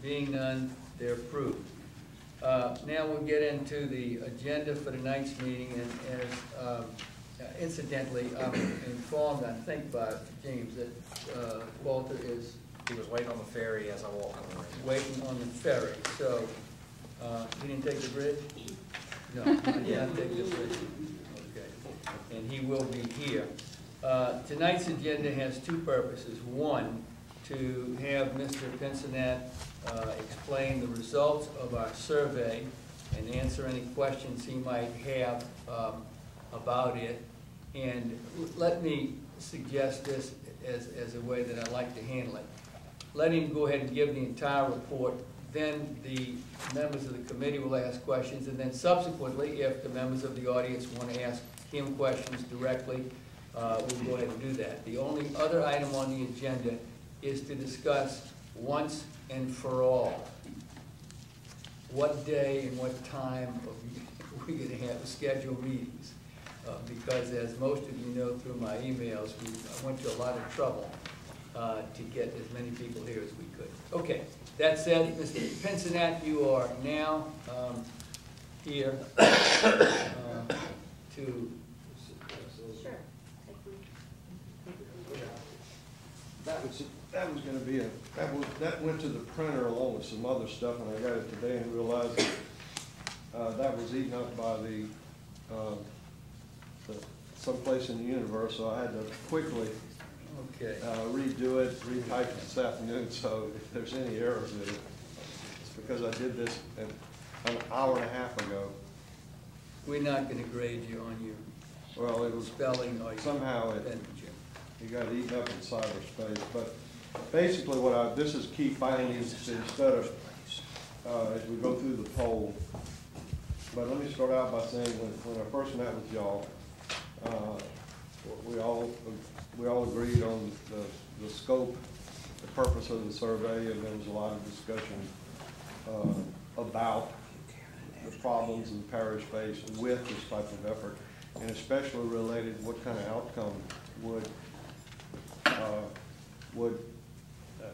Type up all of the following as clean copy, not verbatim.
Being none, they're approved. Now we'll get into the agenda for tonight's meeting, and as incidentally, I'm informed, I think by James, that Walter is... He was waiting on the ferry as I walked on. Waiting on the ferry, so he didn't take the bridge? No, he did not take the bridge. Okay, and he will be here. Tonight's agenda has two purposes. One, to have Mr. Pincinat explain the results of our survey and answer any questions he might have about it. And let me suggest this as a way that I like to handle it. Let him go ahead and give the entire report, then the members of the committee will ask questions, and then subsequently, if the members of the audience want to ask him questions directly, we'll go ahead and do that. The only other item on the agenda is to discuss once and for all what day and what time we're going to have scheduled meetings. Because as most of you know through my emails, I went to a lot of trouble to get as many people here as we could. Okay, that said, Mr. Pincinat, you are now here to... Sure. That was going to be that went to the printer along with some other stuff, and I got it today and realized that was eaten up by the someplace in the universe, so I had to quickly redo it, retype it this afternoon. So if there's any errors in it, it's because I did this an hour and a half ago. We're not going to grade you on your well, it was spelling or somehow it got eaten up in cyberspace. But basically, this is key findings instead of as we go through the poll. But let me start out by saying when I first met with y'all, we all agreed on the scope, the purpose of the survey, and there was a lot of discussion about the problems in the parish face with this type of effort, and especially related what kind of outcome would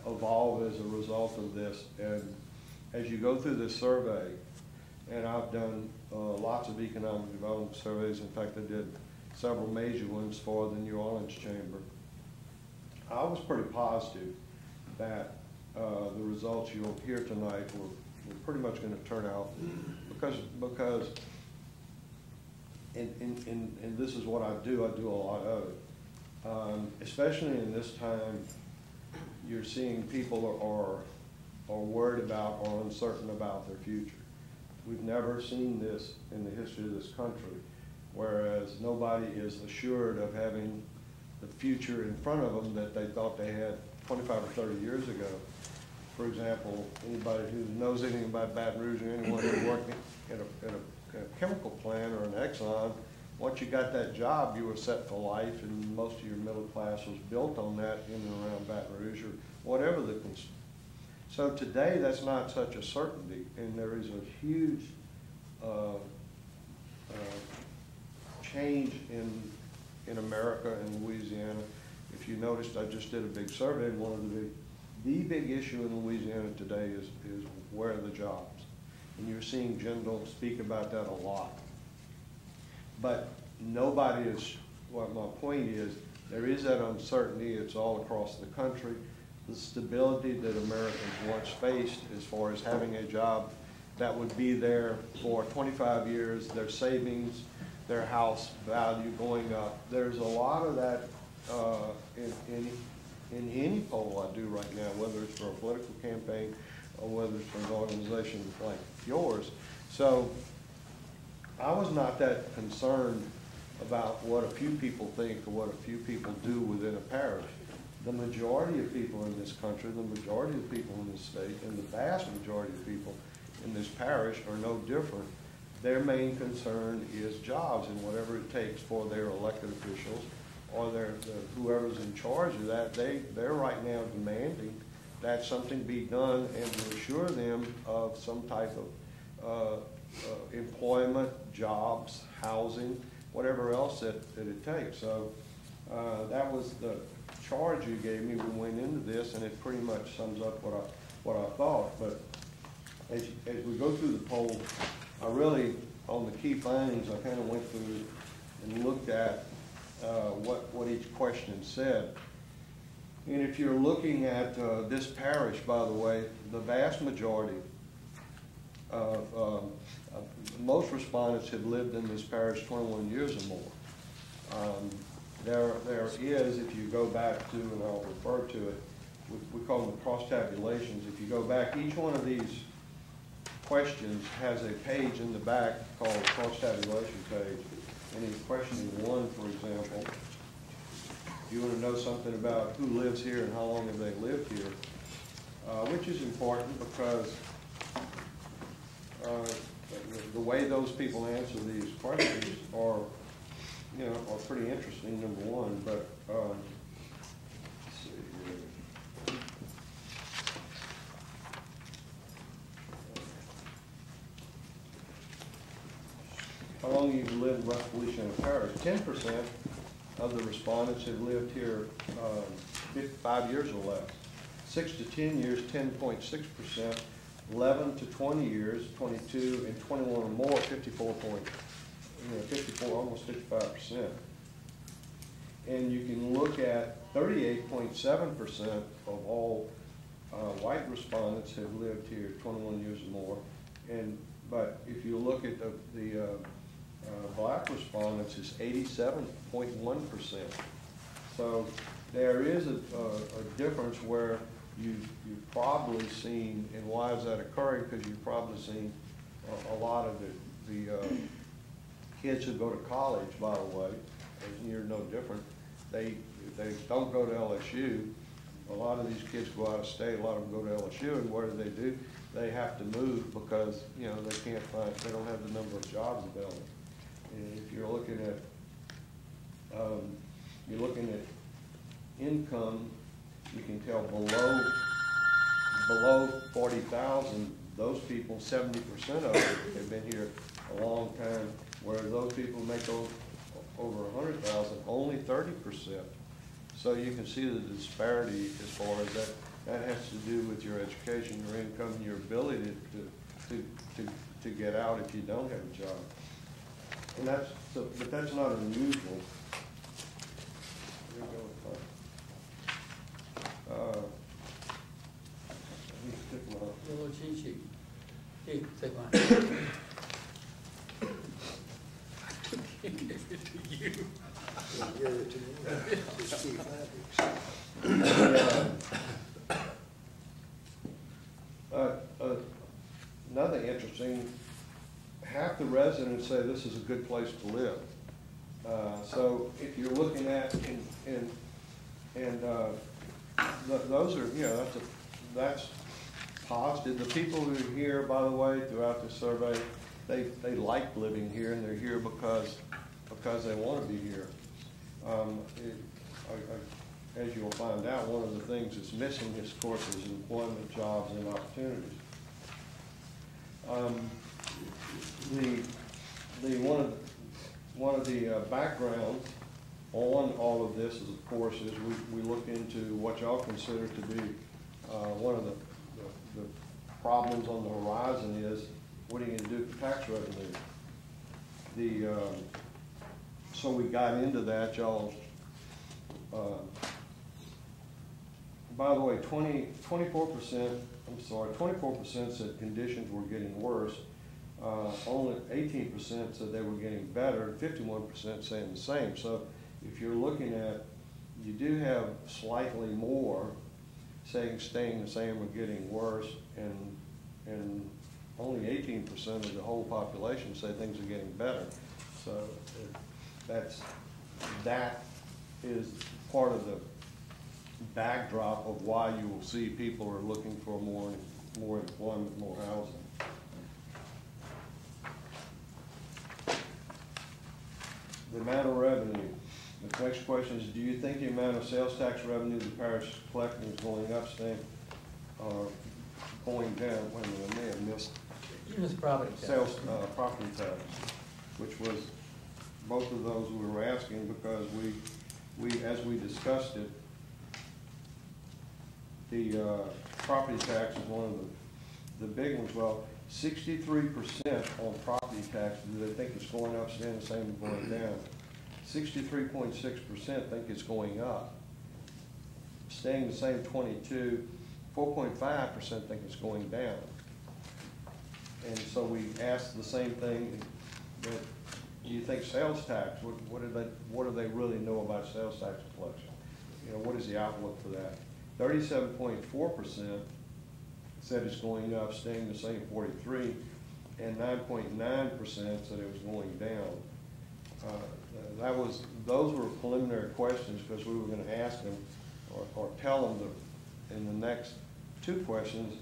evolve as a result of this. And as you go through this survey, and I've done lots of economic development surveys. In fact, I did several major ones for the New Orleans Chamber. I was pretty positive that the results you'll hear tonight were pretty much going to turn out because and this is what I do a lot of it. Especially in this time, you're seeing people are worried about or uncertain about their future. We've never seen this in the history of this country, whereas nobody is assured of having the future in front of them that they thought they had 25 or 30 years ago. For example, anybody who knows anything about Baton Rouge or anyone who worked at a chemical plant or an Exxon, once you got that job, you were set for life, and most of your middle class was built on that in and around Baton Rouge or whatever the So today, that's not such a certainty, and there is a huge change in America and Louisiana. If you noticed, I just did a big survey, and one of the big issue in Louisiana today is where are the jobs, and you're seeing Jindal speak about that a lot. But nobody is. What my point is, there is that uncertainty. It's all across the country. The stability that Americans once faced as far as having a job that would be there for 25 years, their savings, their house value going up. There's a lot of that in any poll I do right now, whether it's for a political campaign or whether it's for an organization like yours. So I was not that concerned about what a few people think or what a few people do within a parish. The majority of people in this country, the majority of people in this state, and the vast majority of people in this parish are no different. Their main concern is jobs and whatever it takes for their elected officials or whoever's in charge of that. They're right now demanding that something be done and to assure them of some type of employment, jobs, housing, whatever else that it takes. So that was the charge you gave me. We went into this, and it pretty much sums up what I thought. But as we go through the poll, I really, on the key findings, I kind of went through and looked at what each question said. And if you're looking at this parish, by the way, the vast majority of most respondents have lived in this parish 21 years or more. There is, if you go back to, and I'll refer to it, we call them cross tabulations. If you go back, each one of these questions has a page in the back called cross tabulation page. And in question 1, for example, if you want to know something about who lives here and how long have they lived here, which is important because the way those people answer these questions are, you know, are pretty interesting, number one. But let's see here. How long you've lived in West Feliciana Parish? 10% of the respondents have lived here 5 years or less. 6 to 10 years, 10.6%. 11 to 20 years, 22, and 21 or more, 54, almost 55%. And you can look at 38.7% of all white respondents have lived here 21 years or more. But if you look at the black respondents, it's 87.1%. So there is a difference where you've probably seen, and why is that occurring? Because you've probably seen a lot of the kids who go to college, by the way, and you're no different. They don't go to LSU. A lot of these kids go out of state. A lot of them go to LSU, and what do? They have to move because, you know, they can't find, they don't have the number of jobs available. And if you're looking at income, you can tell below 40,000, those people, 70% of them have been here a long time, whereas those people make over 100,000, only 30%. So you can see the disparity as far as that. That has to do with your education, your income, and your ability to get out if you don't have a job. And but that's not unusual. Little cheat sheet. Here, take mine. Another interesting, half the residents say this is a good place to live. So if you're looking at, those are, you know, that's positive. The people who are here, by the way, throughout the survey, they like living here, and they're here because they want to be here. As you'll find out, one of the things that's missing, of course, is employment, jobs, and opportunities. One of the backgrounds on all of this is, of course, is we look into what y'all consider to be one of the problems on the horizon is, what are you going to do for tax revenue? So we got into that, y'all. By the way, 24% said conditions were getting worse. Only 18% said they were getting better, 51% saying the same. So if you're looking at, you do have slightly more saying staying the same or getting worse, and only 18% of the whole population say things are getting better. So that is part of the backdrop of why you will see people are looking for more employment, more housing. The amount of revenue. The next question is, do you think the amount of sales tax revenue the parish is collecting is going up, staying, or going down? Wait a minute, I may have missed. You missed property tax. Sales, property tax, which was both of those we were asking because we as we discussed it, the property tax is one of the big ones. Well, 63% on property tax, do they think it's going up, staying the same, or going down? 63.6% think it's going up. Staying the same, 4.5% think it's going down. And so we asked the same thing, that do you think sales tax, what do they really know about sales tax collection? You know, what is the outlook for that? 37.4% said it's going up, staying the same, 43, and 9.9% said it was going down. Those were preliminary questions, because we were going to ask them or tell them in the next two questions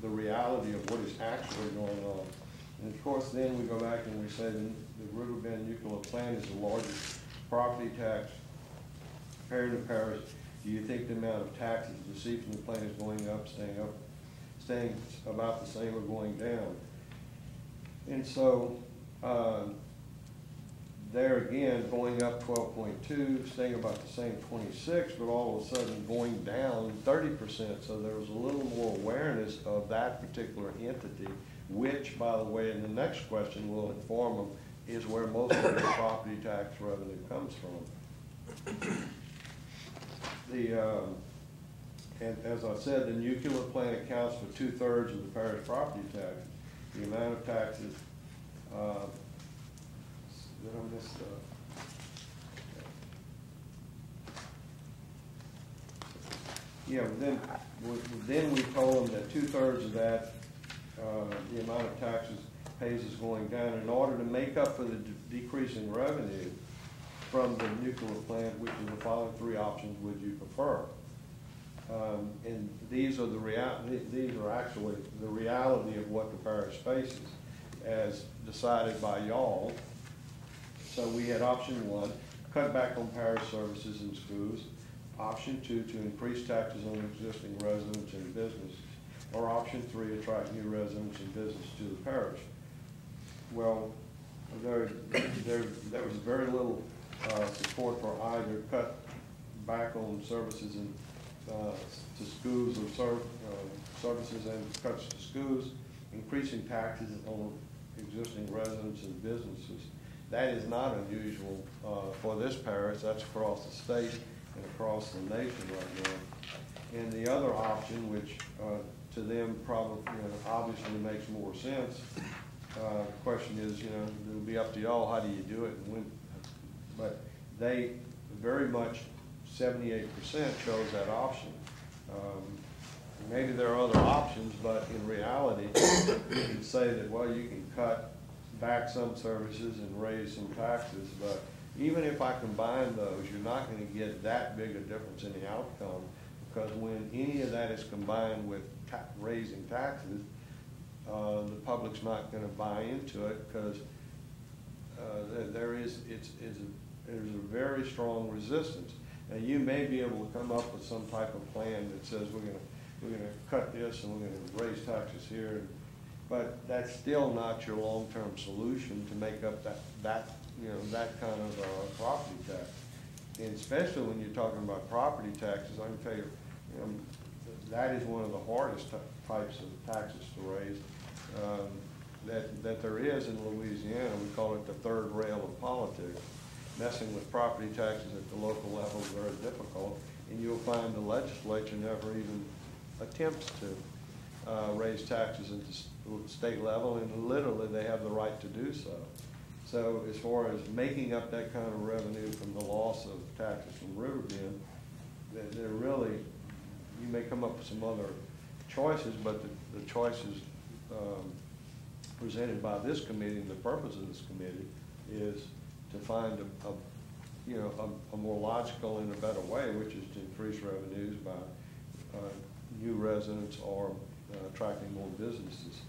the reality of what is actually going on. And of course, then we go back and we say the Riverbend nuclear plant is the largest property tax payer in the parish. Do you think the amount of taxes received from the plant is going up, staying about the same, or going down? And so there again, going up 12.2, staying about the same 26, but all of a sudden going down 30%. So there was a little more awareness of that particular entity, which, by the way, in the next question will inform them, is where most of the property tax revenue comes from. And as I said, the nuclear plant accounts for 2/3 of the parish property tax. The amount of taxes, did I miss yeah, then we told them that 2/3 of that, the amount of taxes pays is going down. In order to make up for the decrease in revenue from the nuclear plant, which is the following three options would you prefer? And these are actually the reality of what the parish faces as decided by y'all. So we had option 1, cut back on parish services and schools. Option 2, to increase taxes on existing residents and businesses. Or option 3, attract new residents and business to the parish. Well, there was very little support for either cut back on services and to schools, or services and cuts to schools, increasing taxes on existing residents and businesses. That is not unusual for this parish. That's across the state and across the nation right now. And the other option, which to them probably obviously makes more sense, the question is, it'll be up to y'all, how do you do it and when? But they very much, 78% chose that option. Maybe there are other options, but in reality, you can say that, well, you can cut back some services and raise some taxes, but even if I combine those, you're not going to get that big a difference in the outcome, because when any of that is combined with raising taxes, the public's not going to buy into it, because there's a very strong resistance. Now, you may be able to come up with some type of plan that says we're going to cut this and we're going to raise taxes here, but that's still not your long-term solution to make up that kind of property tax. And especially when you're talking about property taxes, I can tell you, that is one of the hardest types of taxes to raise that there is in Louisiana. We call it the third rail of politics. Messing with property taxes at the local level is very difficult, and you'll find the legislature never even attempts to raise taxes at the state level, and literally they have the right to do so. So as far as making up that kind of revenue from the loss of taxes from Riverbend, they're really, you may come up with some other choices, but the choices presented by this committee, and the purpose of this committee, is to find a more logical and a better way, which is to increase revenues by new residents or attracting more businesses.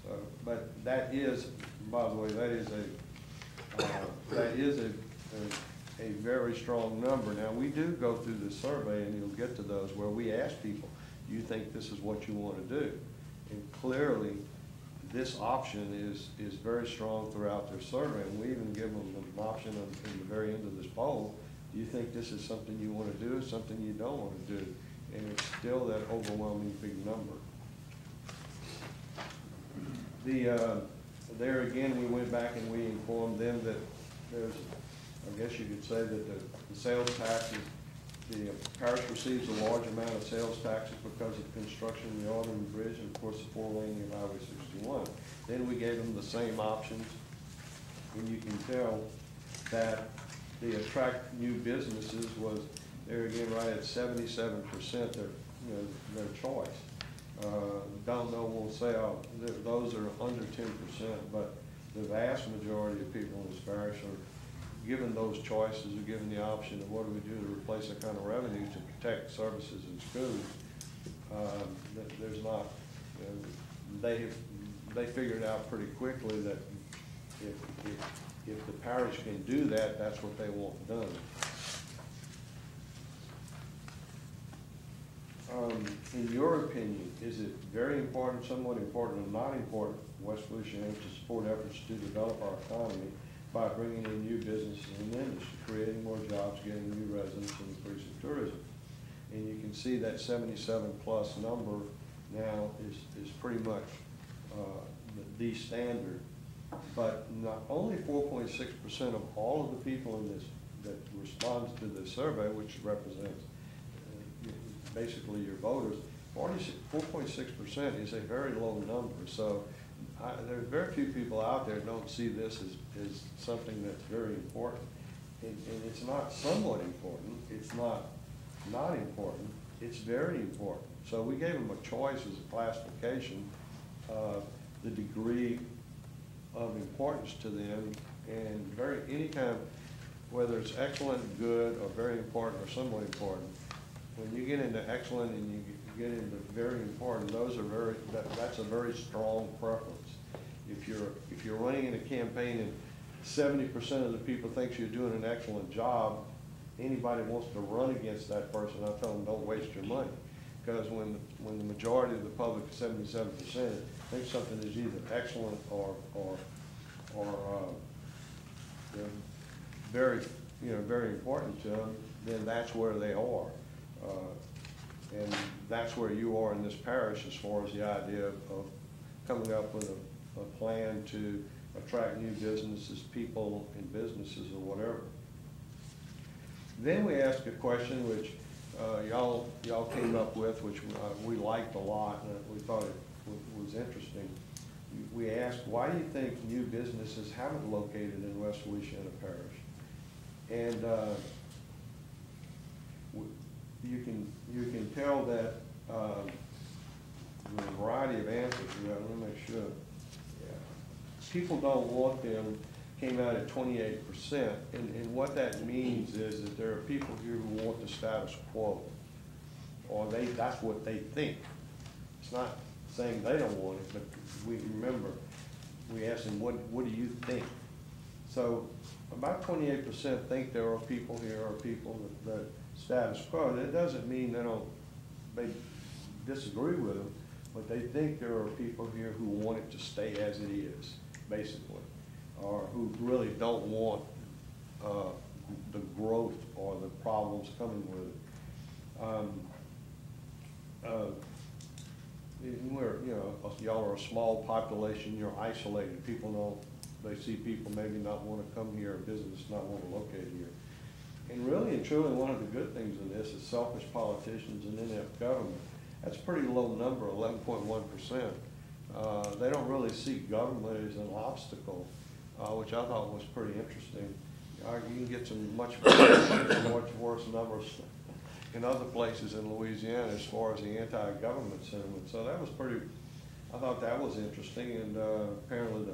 So, but that is, by the way, that is a very strong number. Now, we do go through this survey, and you'll get to those, where we ask people, do you think this is what you want to do? And clearly, this option is very strong throughout their survey, and we even give them an option in the very end of this poll. Do you think this is something you want to do, or something you don't want to do? and it's still that overwhelming big number. There again, we went back and we informed them that there's, I guess you could say that the sales taxes, the parish receives a large amount of sales taxes because of construction of the Alderman Bridge and of course the 4-laning of Highway 61. Then we gave them the same options, and you can tell that the attract new businesses was, there again, right at 77%, their choice. Don't know, we'll say, those are under 10%, but the vast majority of people in this parish are given those choices, are given the option of what do we do to replace that kind of revenue to protect services in schools. There's not, they figured out pretty quickly that if the parish can do that, that's what they want done. In your opinion, is it very important, somewhat important, or not important for West Feliciana to support efforts to develop our economy by bringing in new businesses and industry, creating more jobs, getting new residents, and increasing tourism? And you can see that 77+ number now is pretty much the standard. But not only 4.6% of all of the people in this that responds to this survey, which represents basically your voters, 4.6% is a very low number. So there's very few people out there that don't see this as something that's very important. And it's not somewhat important, it's not important, it's very important. So we gave them a choice as a classification of the degree of importance to them, and any kind of, whether it's excellent, good, or very important, or somewhat important. When you get into excellent and you get into very important, those are that's a very strong preference. If you're running in a campaign and 70% of the people thinks you're doing an excellent job, anybody wants to run against that person, I tell them don't waste your money. Because when the majority of the public, 77%, thinks something is either excellent or very important to them, then that's where they are. And that's where you are in this parish as far as the idea of coming up with a plan to attract new businesses, people and businesses or whatever. Then we asked a question which y'all came up with, which we liked a lot, and we thought it was interesting. We asked, why do you think new businesses haven't located in West Feliciana Parish? And you can tell that there's a variety of answers to that. Let me make sure. Yeah. People don't want them came out at 28%, and what that means is that there are people here who want the status quo, or that's what they think. It's not saying they don't want it, but we asked them, what do you think? So about 28% think there are people here, or people that status quo. That doesn't mean they disagree with them, but they think there are people here who want it to stay as it is, basically, or who really don't want the growth or the problems coming with it. Y'all are a small population, you're isolated. They see people maybe not want to come here, or business not want to locate here. And really and truly, one of the good things in this is selfish politicians and inept government. That's a pretty low number, 11.1%. They don't really see government as an obstacle, which I thought was pretty interesting. You can get some much worse numbers in other places in Louisiana as far as the anti-government sentiment. So that was I thought that was interesting, and apparently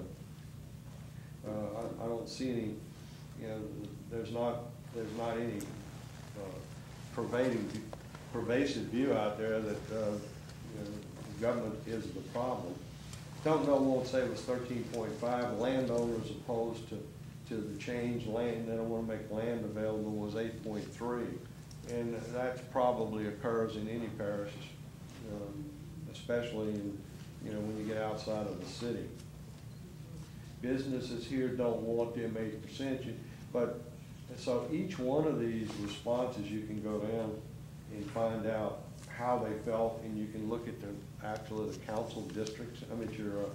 I don't see any, there's not any pervasive view out there that government is the problem. Don't know, won't say it was 13.5. Landowners opposed to the change, they don't want to make land available, was 8.3. And that probably occurs in any parish, especially when you get outside of the city. Businesses here don't want them 8%, but so each one of these responses you can go down and find out how they felt, and you can look at actually the council districts, your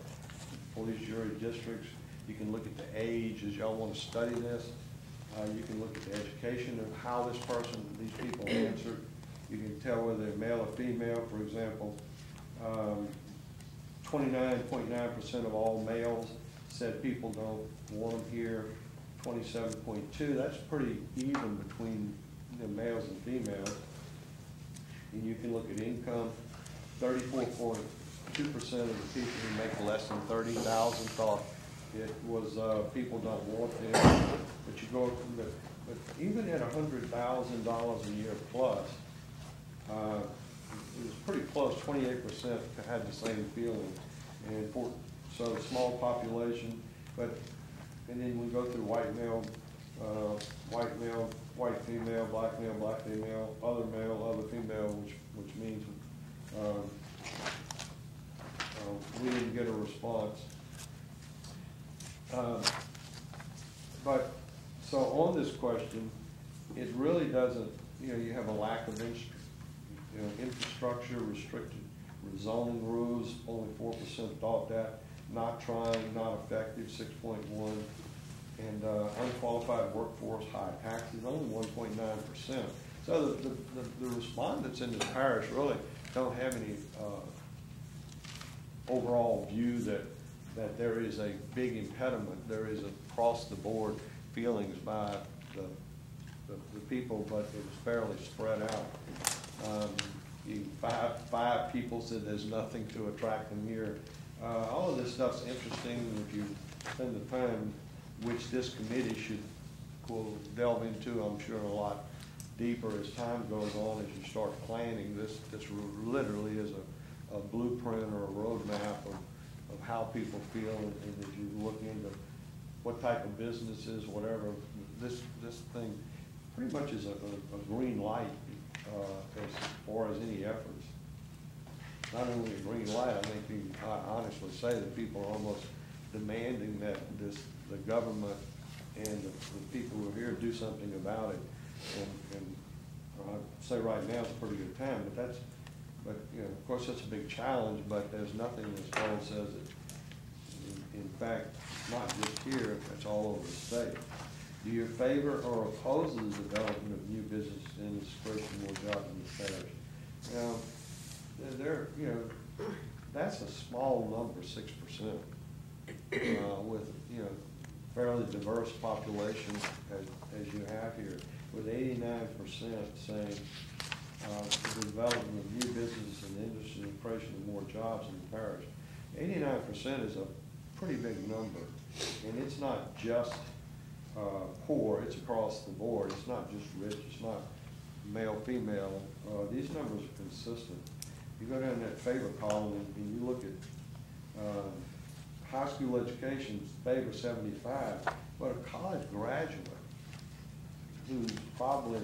police jury districts. You can look at the age as y'all want to study this. You can look at the education of how these people answered. You can tell whether they're male or female, for example. 29.9% of all males said people don't want them here. 27.2%, that's pretty even between the males and females. And you can look at income. 34.2% of the people who make less than $30,000 thought it was people don't want them. But you go from but even at $100,000 a year plus, it was pretty close. 28% had the same feeling, and so small population. And then we go through white male, white female, black female, other male, other female, which means we didn't get a response. But so on this question, it really doesn't. You have a lack of infrastructure, restricted zoning rules. Only 4% thought that. Not trying, not effective, 6.1%. And unqualified workforce, high taxes, only 1.9%. So the respondents in this parish really don't have any overall view that there is a big impediment. There is across the board feelings by the people, but it's fairly spread out. Five people said there's nothing to attract them here. All of this stuff's interesting if you spend the time, which this committee will delve into, I'm sure, a lot deeper as time goes on, as you start planning. This literally is a blueprint or a roadmap of how people feel, and as you look into what type of businesses, whatever, this thing pretty much is a green light as far as any efforts. Not only a green light, I think you can honestly say that people are almost demanding that the government and the people who are here do something about it. And I'd say right now it's a pretty good time, but of course that's a big challenge, but there's nothing as far as says that, in fact, not just here, it's all over the state. Do you favor or oppose the development of new business and creation more jobs in the parish? That's a small number, 6%, with fairly diverse population as you have here, with 89% saying the development of new business and industry and creation of more jobs in the parish. 89% is a pretty big number, and it's not just poor, it's across the board. It's not just rich, it's not male, female. These numbers are consistent. You go down that favor column and you look at high school education, favor 75, but a college graduate who probably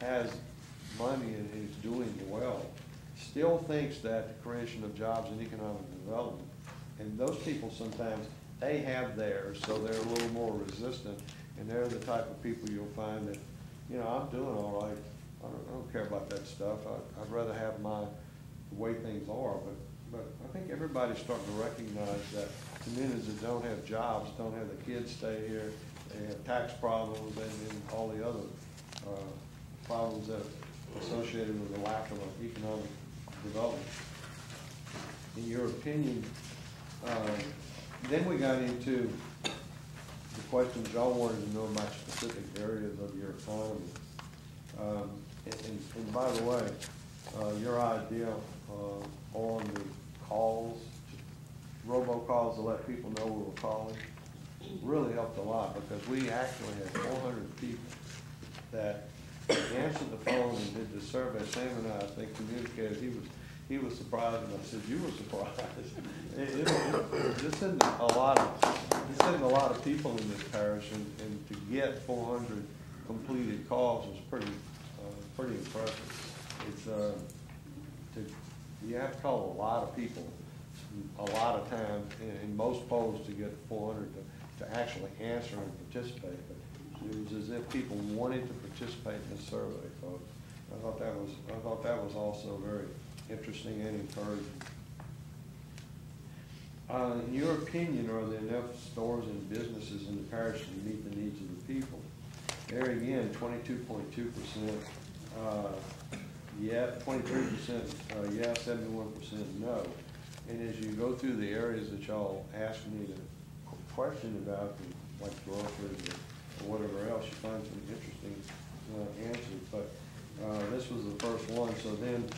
has money and is doing well still thinks that the creation of jobs and economic development, and those people sometimes, they have theirs, so they're a little more resistant, and they're the type of people you'll find that, I'm doing all right. I don't care about that stuff. I'd rather have the way things are, but I think everybody's starting to recognize that communities that don't have jobs, don't have the kids stay here, they have tax problems and all the other problems that are associated with the lack of economic development. In your opinion, then we got into the questions y'all wanted to know about specific areas of your economy. And by the way, your idea on the calls, robocalls to let people know we were calling, really helped a lot, because we actually had 400 people that answered the phone and did the survey. Sam and I think, communicated. He was surprised, and I said, "You were surprised." This isn't a lot of people in this parish, and to get 400 completed calls was pretty impressive. It's you have to call a lot of people a lot of times in most polls to get 400 to actually answer and participate. But it was as if people wanted to participate in the survey, folks. I thought that was also very interesting and encouraging. In your opinion, are there enough stores and businesses in the parish to meet the needs of the people? There again, 22.2%, yeah, 23% yes, 71% no. And as you go through the areas that y'all asked me to question about, like groceries or whatever else, you find some interesting answers. But this was the first one. So then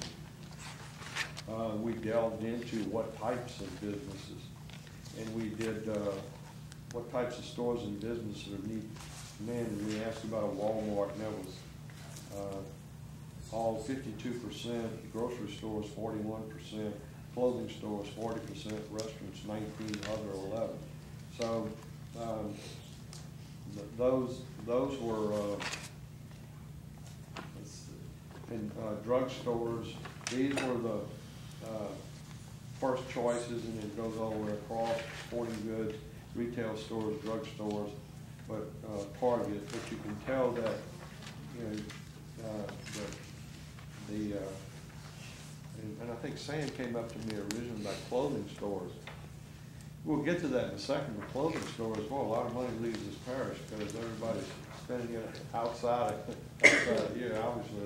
we delved into what types of businesses, and we did what types of stores and businesses are need. And we asked about a Walmart, and that was all 52%, grocery stores 41%, clothing stores 40%, restaurants 19, other 11. So those were in drugstores. These were the first choices, and it goes all the way across: sporting goods, retail stores, drugstores, but Target. But you can tell that, you know, and I think Sam came up to me originally about clothing stores. We'll get to that in a second. The clothing stores, well, a lot of money leaves this parish because everybody's spending it outside. Yeah, obviously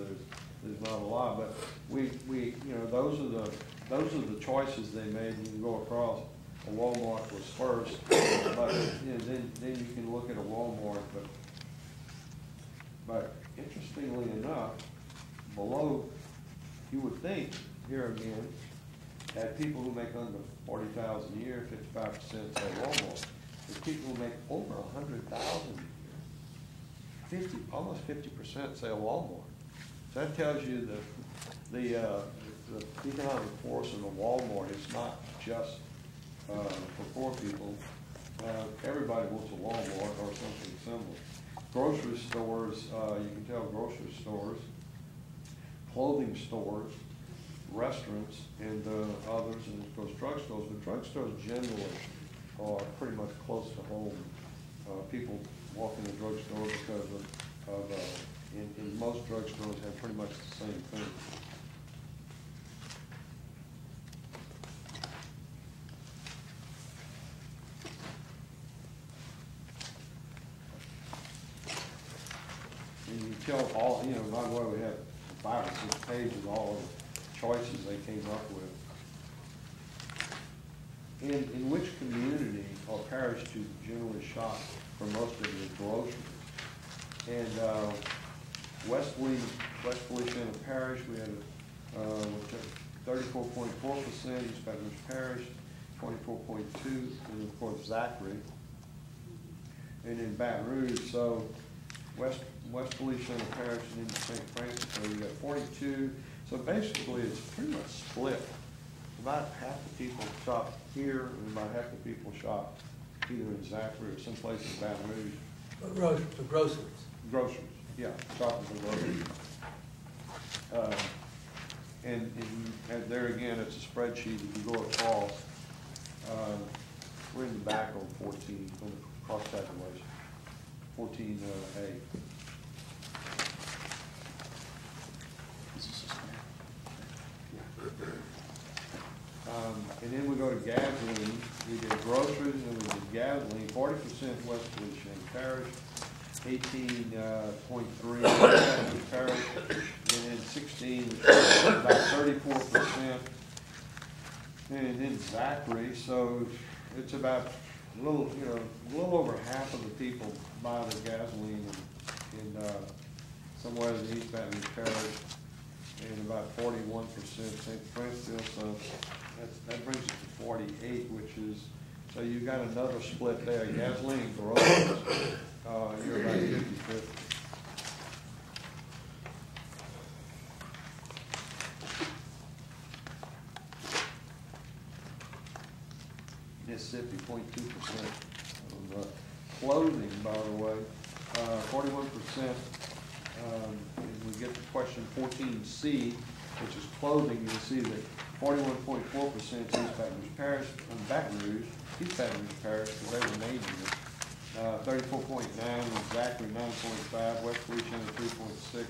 there's not a lot, but we you know, those are the choices they made. You can go across. A Walmart was first, but you know, then you can look at a Walmart. But interestingly enough, below, you would think here again, that people who make under 40,000 a year, 55% say Walmart. The people who make over 100,000 a year, almost 50% say Walmart. So that tells you the economic force of a Walmart is not just for poor people. Everybody wants a Walmart or something similar. Grocery stores, you can tell grocery stores, clothing stores, restaurants, and others, and of course drugstores. But drugstores generally are pretty much close to home. People walk in the drugstore because in most drugstores have pretty much the same thing. And you tell all, you know, by the way, we have 5 or 6 pages, all of the choices they came up with. In which community or parish do you generally shop for most of your groceries? And West Feliciana Parish, we had 34.4%, East Baton Rouge Parish, 24.2%, and of course Zachary. And in Baton Rouge, so West Feliciana Parish and in St. Francis, so you got 42. So basically, it's pretty much split. About half the people shop here, and about half the people shop either in Zachary or someplace in Baton Rouge. For groceries. Groceries, yeah, shopping for groceries. And there again, it's a spreadsheet. If you go across, we're in the back on 14, on the cross calculation, 14A. And then we go to gasoline. We did groceries, and then we did gasoline. 40% West Feliciana Parish, 18.3 West Parish, and then 16, about 34%. And then Zachary, so it's about a little over half of the people buy the gasoline in somewhere in the East Baton Rouge Parish, and about 41% St. Francis. So that brings it to 48, which is, so you've got another split there. Gasoline, groceries, you're about 50-50. Mississippi, 0.2%. Clothing, by the way, 41%. And we get to question 14C, which is clothing. You'll see that 41.4% is East Baton Rouge Parish, East Baton Rouge Parish, because they were naming it. 34.9 was Zachary, 9.5, West Feliciana 3.6,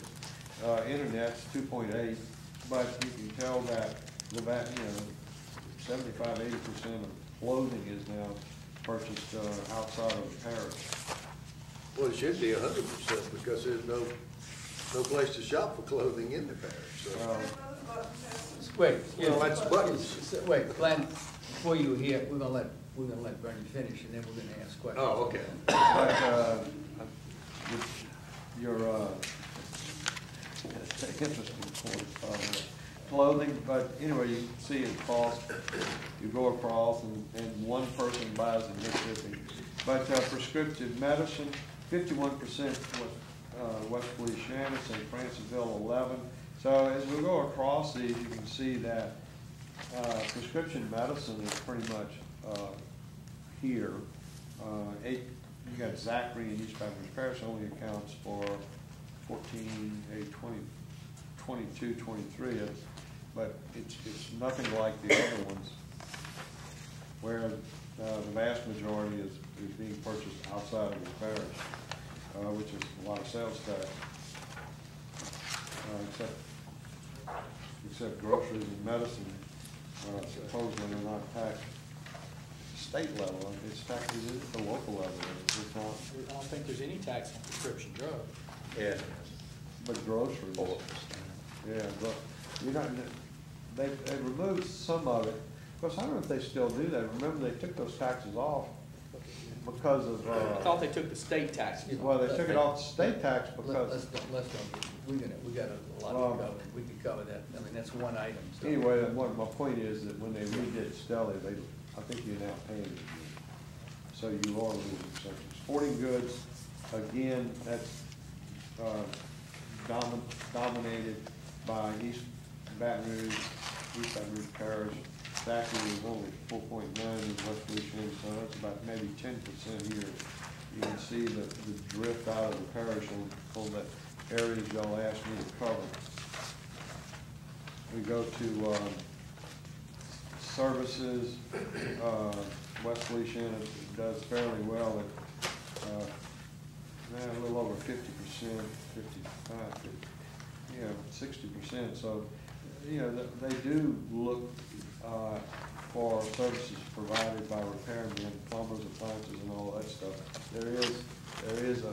internet's 2.8, but you can tell that the 75–80% of clothing is now purchased outside of the parish. Well, it should be 100% because there's no place to shop for clothing in the parish, so. Wait, Well, that's buttons. wait, Glenn, before you were here, we're gonna let Bernie finish, and then we're gonna ask questions. Oh, okay. But your interesting point, clothing, but anyway, you can see it across, you go across and one person buys in Mississippi. But prescription medicine, 51% West Feliciana, St. Francisville 11. So as we go across these, you can see that prescription medicine is pretty much here. You got Zachary and East Baptist Parish only accounts for 14, 20, 22, 23, but it's nothing like the other ones, where the vast majority is being purchased outside of the parish, which is a lot of sales tax, except groceries and medicine, supposedly are not taxed state level. It's taxed at the local level. It's not. I don't think there's any tax on prescription drugs. Yeah. But groceries. Yeah, but you know, they removed some of it. Of course, I don't know if they still do that. Remember, they took those taxes off because of. I thought they took the state taxes. Well, they took it off the state tax because. Let's don't, we got a lot to cover. We can cover that. I mean, that's one item. So. Anyway, my point is that when they redid Stella, I think you're now paying it again. So you are losing something. Sporting goods, again, that's dominated by East Baton Rouge Parish. Zachary is only 4.9 in West Feliciana, so that's about maybe 10% here. You can see the drift out of the parish on the areas y'all asked me to cover. We go to services. West Feliciana does fairly well at a little over 50%, 55, 60%. So, they do look for services provided by repairmen, plumbers, appliances, and all that stuff. There is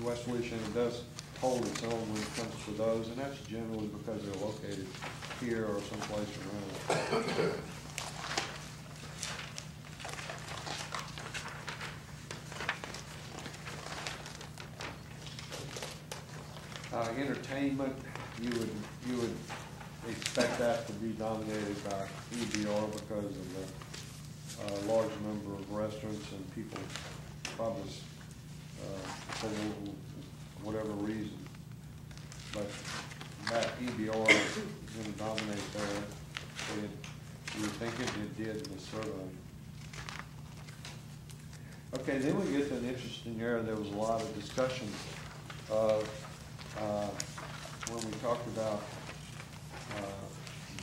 West Feliciana does hold its own when it comes to those, and that's generally because they're located here or someplace around. Entertainment, you would expect that to be dominated by EBR because of the large number of restaurants and people probably for whatever reason. But that EBR is going to dominate there. You would think it did in the survey. Okay, then we get to an interesting area. There was a lot of discussion of when we talked about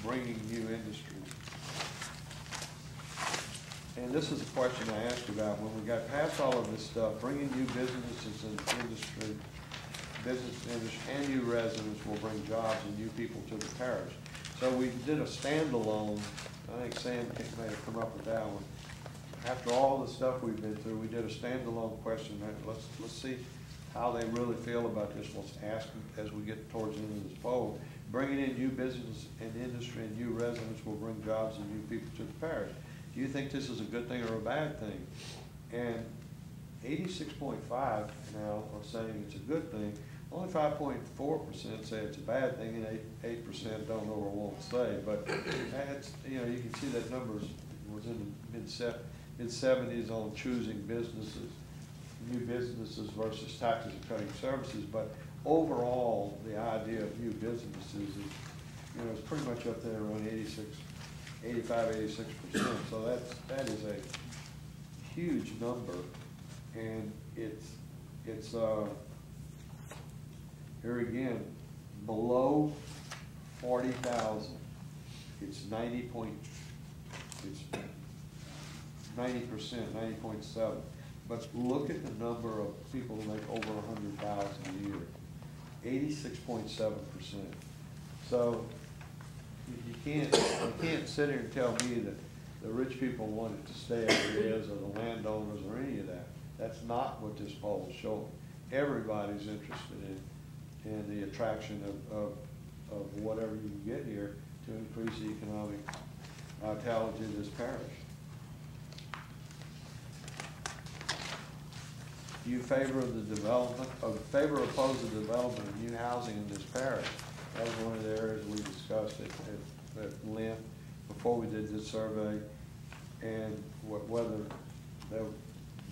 bringing new industries. And this is a question I asked about when we got past all of this stuff, bringing new businesses and industry, and new residents will bring jobs and new people to the parish. So we did a standalone, I think Sam may have come up with that one. After all the stuff we've been through, we did a standalone question. Let's see how they really feel about this. Let's ask them as we get towards the end of this poll. Bringing in new business and industry and new residents will bring jobs and new people to the parish. Do you think this is a good thing or a bad thing? And 86.5 now are saying it's a good thing. Only 5.4% say it's a bad thing, and 8% don't know or won't say. But that's, you can see that numbers was in the mid-70s on choosing businesses, new businesses versus taxes and cutting services. But overall, the idea of new businesses is, it's pretty much up there around 85–86%. So that is a huge number, and it's here again below 40,000. It's 90%, 90.7. But look at the number of people who make over 100,000 a year. 86.7%. So you can't sit here and tell me that the rich people want it to stay as it is, or the landowners, or any of that. That's not what this poll is showing. Everybody's interested in the attraction of whatever you can get here to increase the economic vitality of this parish. Do you favor the development, favor or oppose the development of new housing in this parish? That was one of the areas we discussed at length before we did this survey, and whether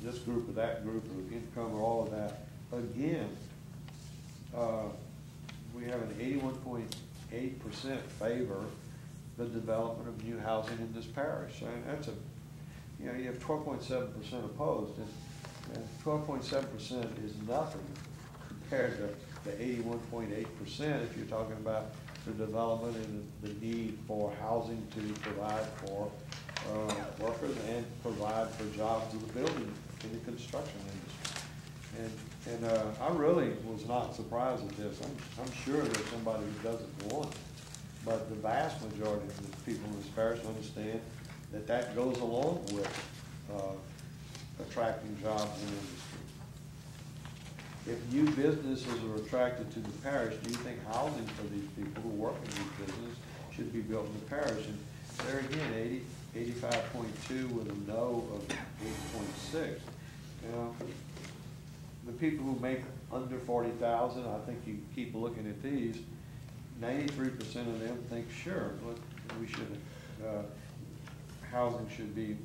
this group or that group or income or all of that. Again, we have an 81.8% favor the development of new housing in this parish. And that's you have 12.7% opposed, and 12.7% is nothing compared to the 81.8% if you're talking about the development and the need for housing to provide for workers and provide for jobs in the building, in the construction industry. And I really was not surprised at this. I'm sure there's somebody who doesn't want it, but the vast majority of the people in this parish understand that goes along with attracting jobs in the industry. If new businesses are attracted to the parish, do you think housing for these people who work in these businesses should be built in the parish? And there again, 85.2 with a no of 8.6. The people who make under 40,000, I think you keep looking at these, 93% of them think, sure, look, we should, housing should be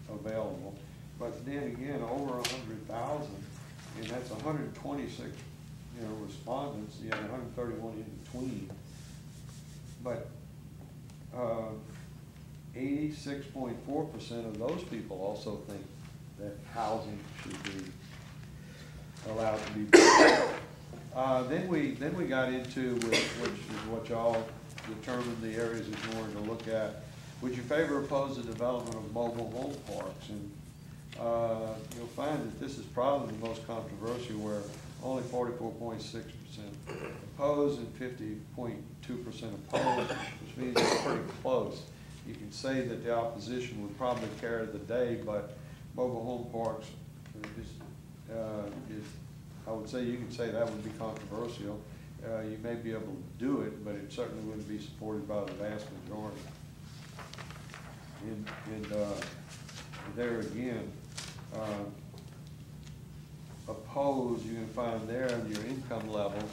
available. But then again, over 100,000, and that's 126, respondents. You have 131 in between. But 86.4% of those people also think that housing should be allowed to be built. Then we got into, which is what y'all determined the areas that you wanted to look at. Would you favor or oppose the development of mobile home parks? And you'll find that this is probably the most controversial, where only 44.6% oppose and 50.2% oppose, which means it's pretty close. You can say that the opposition would probably carry the day, but mobile home parks I would say you could say that would be controversial. You may be able to do it, but it certainly wouldn't be supported by the vast majority. And there again, opposed, you can find there your income level.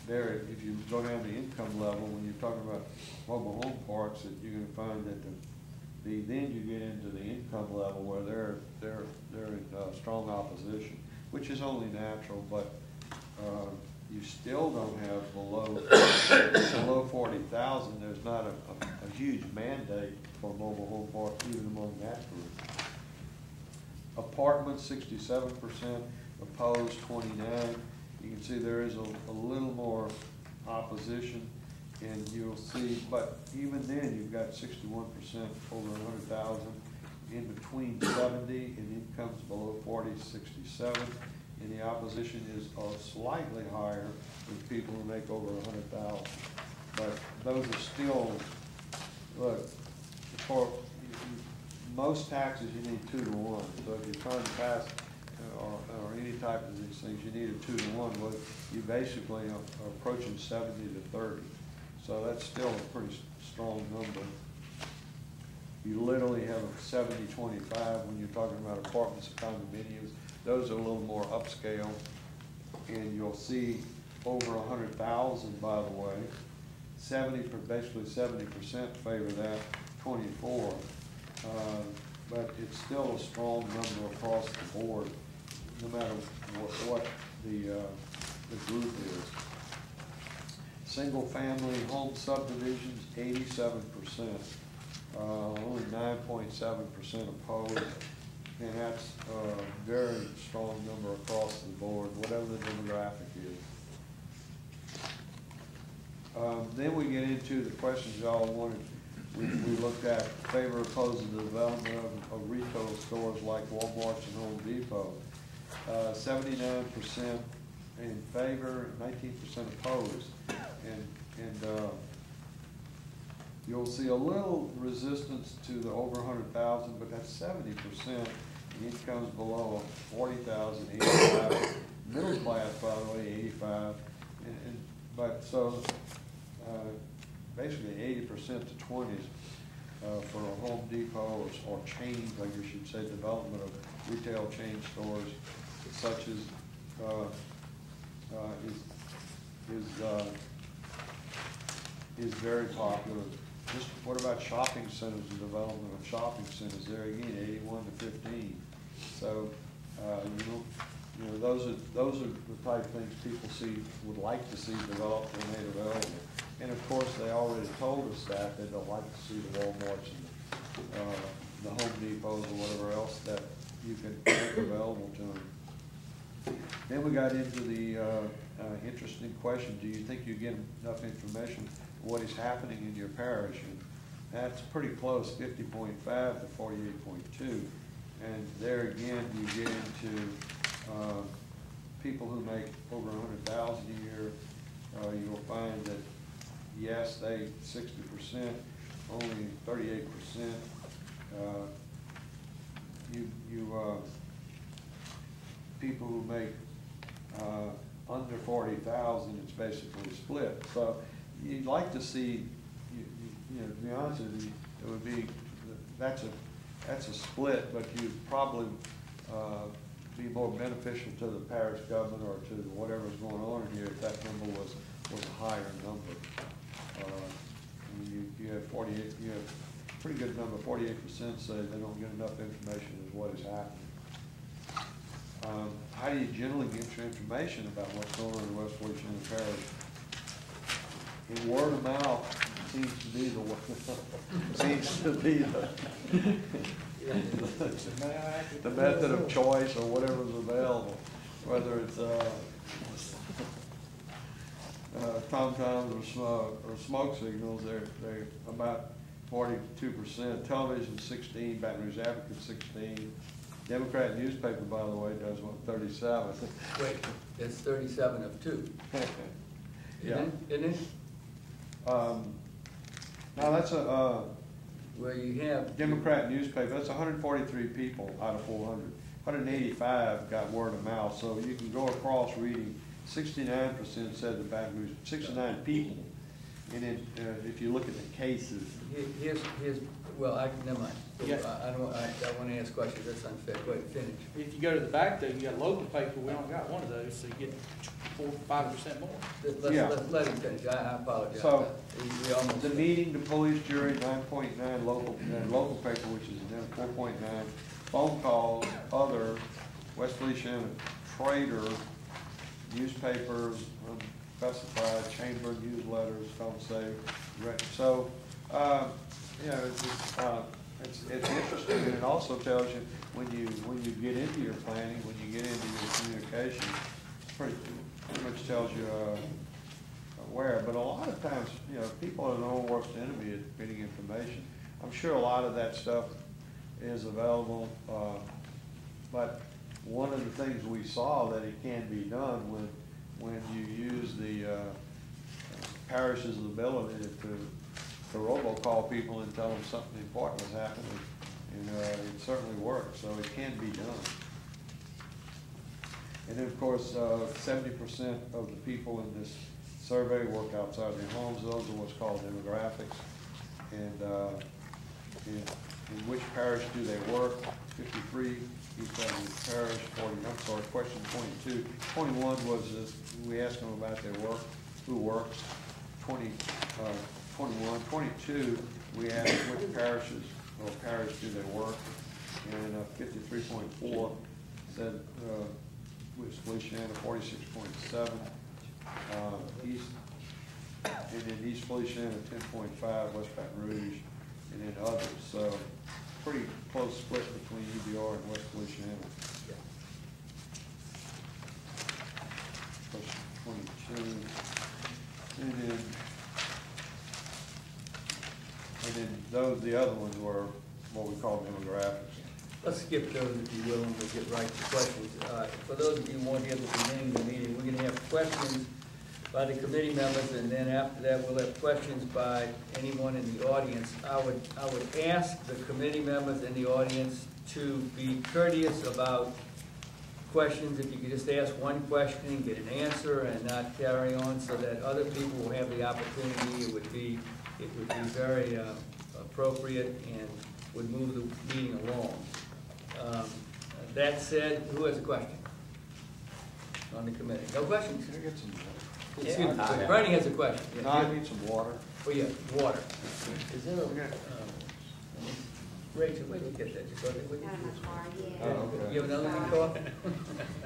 There, if you go down the income level, when you're talking about mobile home parks, that you're going to find that then you get into the income level where they're in strong opposition, which is only natural. But you still don't have below 40,000. There's not a huge mandate for mobile home parks even among that group. Apartments, 67%, opposed 29%. You can see there is a little more opposition, and you'll see, but even then you've got 61% over 100,000, in between 70, and incomes below 40, 67, and the opposition is slightly higher with people who make over 100,000. But those are still, look, for most taxes you need 2 to 1. So if you're trying to pass or any type of these things, you need a 2 to 1. But you basically are approaching 70 to 30. So that's still a pretty strong number. You literally have a 70-25 when you're talking about apartments and condominiums. Those are a little more upscale, and you'll see over 100,000, by the way. Basically 70% favor that, 24. But it's still a strong number across the board, no matter what the group is. Single-family home subdivisions, 87%. Only 9.7% opposed, and that's a very strong number across the board, whatever the demographic is. Then we get into the questions y'all wanted. We looked at favor or oppose the development of retail stores like Walmart and Home Depot. 79% in favor, 19% opposed. And you'll see a little resistance to the over 100,000, but that's 70%. The incomes below 40,000, 85. Middle class, by the way, 85. But so basically 80% to 20s for a Home Depot or chains, I guess you'd say, development of retail chain stores, such as is very popular. Just what about shopping centers, the development of shopping centers? There again, 81 to 15. So you know, those are the type of things people would like to see developed and made available. And of course, they already told us that they don't like to see the Walmarts and the Home Depots or whatever else that you can make available to them. Then we got into the interesting question: do you think you get enough information on what is happening in your parish? And that's pretty close, 50.5 to 48.2. And there again, you get into people who make over 100,000 a year. You'll find that yes, they 60%, only 38%. People who make under 40,000, it's basically split. So you'd like to see, you know, to be honest with you, it would be that's a split, but you'd probably be more beneficial to the parish government or to whatever's going on in here if that number was a higher number. You have 48, you have a pretty good number, 48% say they don't get enough information as what is happening. How do you generally get your information about what's going on in West Louisiana Parish? In word of mouth seems to be the method of choice or whatever's available, whether it's tom-toms or smoke signals. They're about 42%. Television 16, Baton Rouge Advocate 16. Democrat newspaper, by the way, does 37. Wait, that's 37 of 2. Yeah. Isn't it? Now that's a Where you have Democrat newspaper. That's 143 people out of 400. 185 got word of mouth. So you can go across reading. 69% said the Baton Rouge. 69 people. And then if you look at the cases, here's well, never mind. Yeah. I want to ask questions. That's unfair. Go ahead, finish. If you go to the back though, you got local paper, we only got one of those, so you get 4 to 5% more. Let him finish. I apologize. So we almost the meeting, the police, jury, 9.9, local paper, which is then 4.9, phone calls, other, West Feliciana Trader, newspapers, unspecified, chamber newsletters, don't say. So, you know, it's interesting, and it also tells you when you get into your planning, when you get into your communication, pretty much tells you where. But a lot of times, you know, people are their own worst enemy at getting information. I'm sure a lot of that stuff is available, but one of the things we saw that it can be done when you use the parish's ability to robocall people and tell them something important is happening, and it certainly works, so it can be done. And then, of course, 70% of the people in this survey work outside their homes. Those are what's called demographics. And in which parish do they work? 53, each parish. 40, I'm sorry, question 22. 21 was we asked them about their work, who works. 21. 22, we asked which parishes or parish do they work. And 53.4 said West Feliciana, 46.7. East, and then East Feliciana, 10.5, West Baton Rouge, and then others. So pretty close split between UBR and West Feliciana. Question 22. And then those, the other ones were what we call demographics. Let's skip those if you will, and we'll get right to questions. For those of you who weren't here at the beginning of the meeting, we're going to have questions by the committee members, and then after that, we'll have questions by anyone in the audience. I would ask the committee members in the audience to be courteous about questions. If you could just ask one question and get an answer and not carry on, so that other people will have the opportunity. It would be very appropriate and would move the meeting along. That said, who has a question on the committee? No questions? Can I get some water? Excuse me, Bernie has a question. Yeah. No, I need some water. Oh, yeah, water. Is there a, Rachel, where did you get that? You got it with you? Out of my car, yeah. Oh, okay. You have another one, Carl?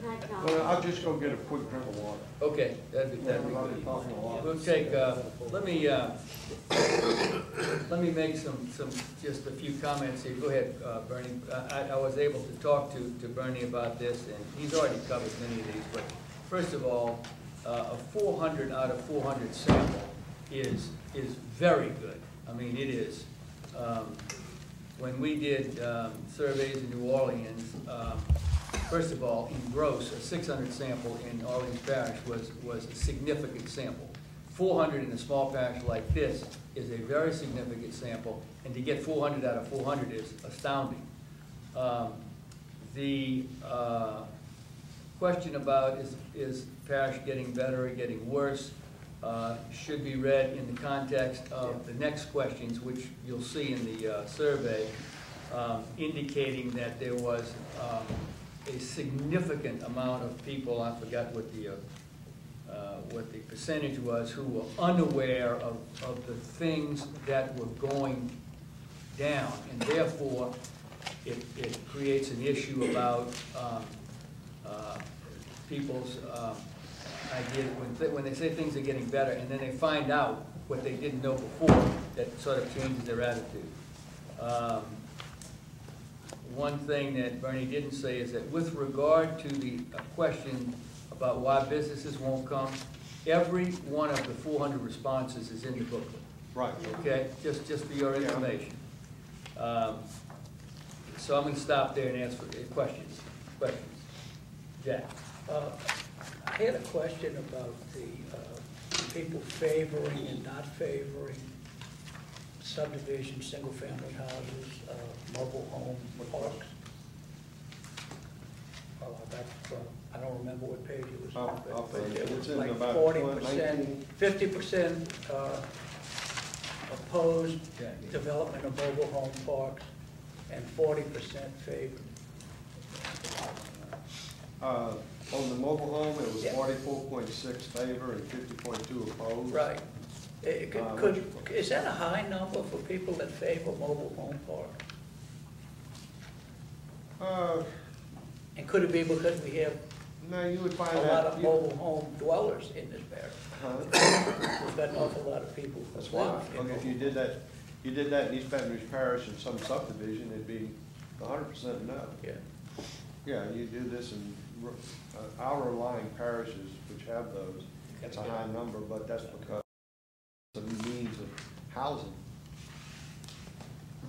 Not gone. Well, I'll just go get a quick drink of water. Okay, that'd be I've already good. talking a lot. We'll take, let me make just a few comments here. Go ahead, Bernie. I was able to talk to Bernie about this, and he's already covered many of these, but first of all, a 400 out of 400 sample is very good. I mean, it is. When we did surveys in New Orleans, first of all, in gross, a 600 sample in Orleans Parish was a significant sample. 400 in a small parish like this is a very significant sample, and to get 400 out of 400 is astounding. The question about is parish getting better or getting worse should be read in the context of the next questions, which you'll see in the survey, indicating that there was a significant amount of people, I forgot what the percentage was, who were unaware of the things that were going down, and therefore it creates an issue about people's idea when they say things are getting better, and then they find out what they didn't know before, that sort of changes their attitude. One thing that Bernie didn't say is that with regard to the question about why businesses won't come, every one of the 400 responses is in the booklet. Right. Okay, just for your information. So I'm going to stop there and ask for questions. Questions? Jack? I had a question about the people favoring and not favoring subdivision, single-family houses, mobile home parks. I don't remember what page it was on, I'll but page it. it It's was in like about 40%, 50% opposed development of mobile home parks, and 40% favored. On the mobile home, it was Yeah. 44.6 favor and 50.2 opposed. Right. Is that a high number for people that favor mobile home parks? And could it be because we have No, you would find a that. lot of mobile home dwellers in this parish? We've got an awful lot of people who That's live why. in Okay, if mobile. you did that in East Baton Rouge Parish in some subdivision, it'd be 100% no. Yeah. Yeah, you do this in outlying parishes which have those. It's a high number, but that's because of the means of housing.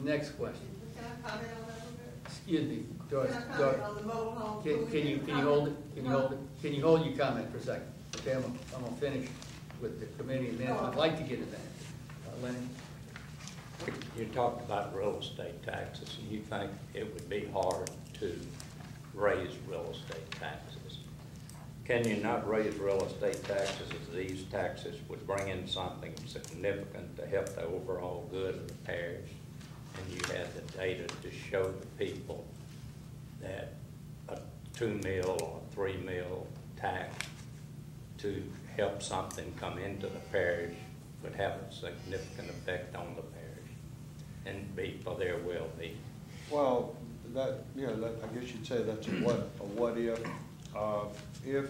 Next question. Can I comment on that a little bit? Excuse me, Doris. Can I comment on the mobile home? Can you hold it? Can you hold it? Can you hold your comment for a second? Okay, I'm gonna finish with the committee, and then I'd like to get to that. Lenny? You talked about real estate taxes, and you think it would be hard to raise real estate taxes. Can you not raise real estate taxes as these taxes would bring in something significant to help the overall good of the parish? And you had the data to show the people that a 2 mil or 3 mil tax to help something come into the parish would have a significant effect on the parish and be for their well-being. Well, that, I guess you'd say that's a what if. If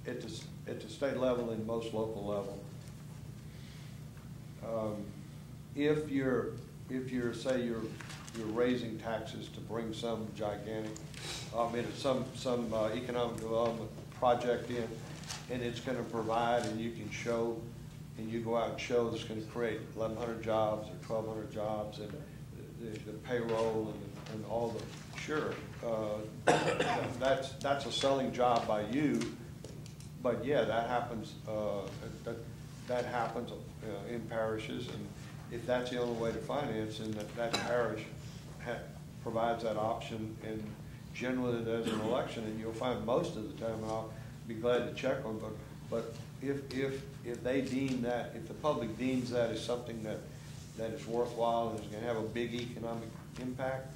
at the state level and most local level, if you're raising taxes to bring some gigantic, some economic development project in, and it's going to provide, and you can show, and you go out and show it's going to create 1,100 jobs or 1,200 jobs, and the payroll and all the, sure, that's a selling job by you, But yeah, that happens, that happens in parishes, and if that's the only way to finance, then that parish provides that option, and generally there's an election, and you'll find most of the time, and I'll be glad to check on, but if they deem that, if the public deems that as something that is worthwhile and is gonna have a big economic impact,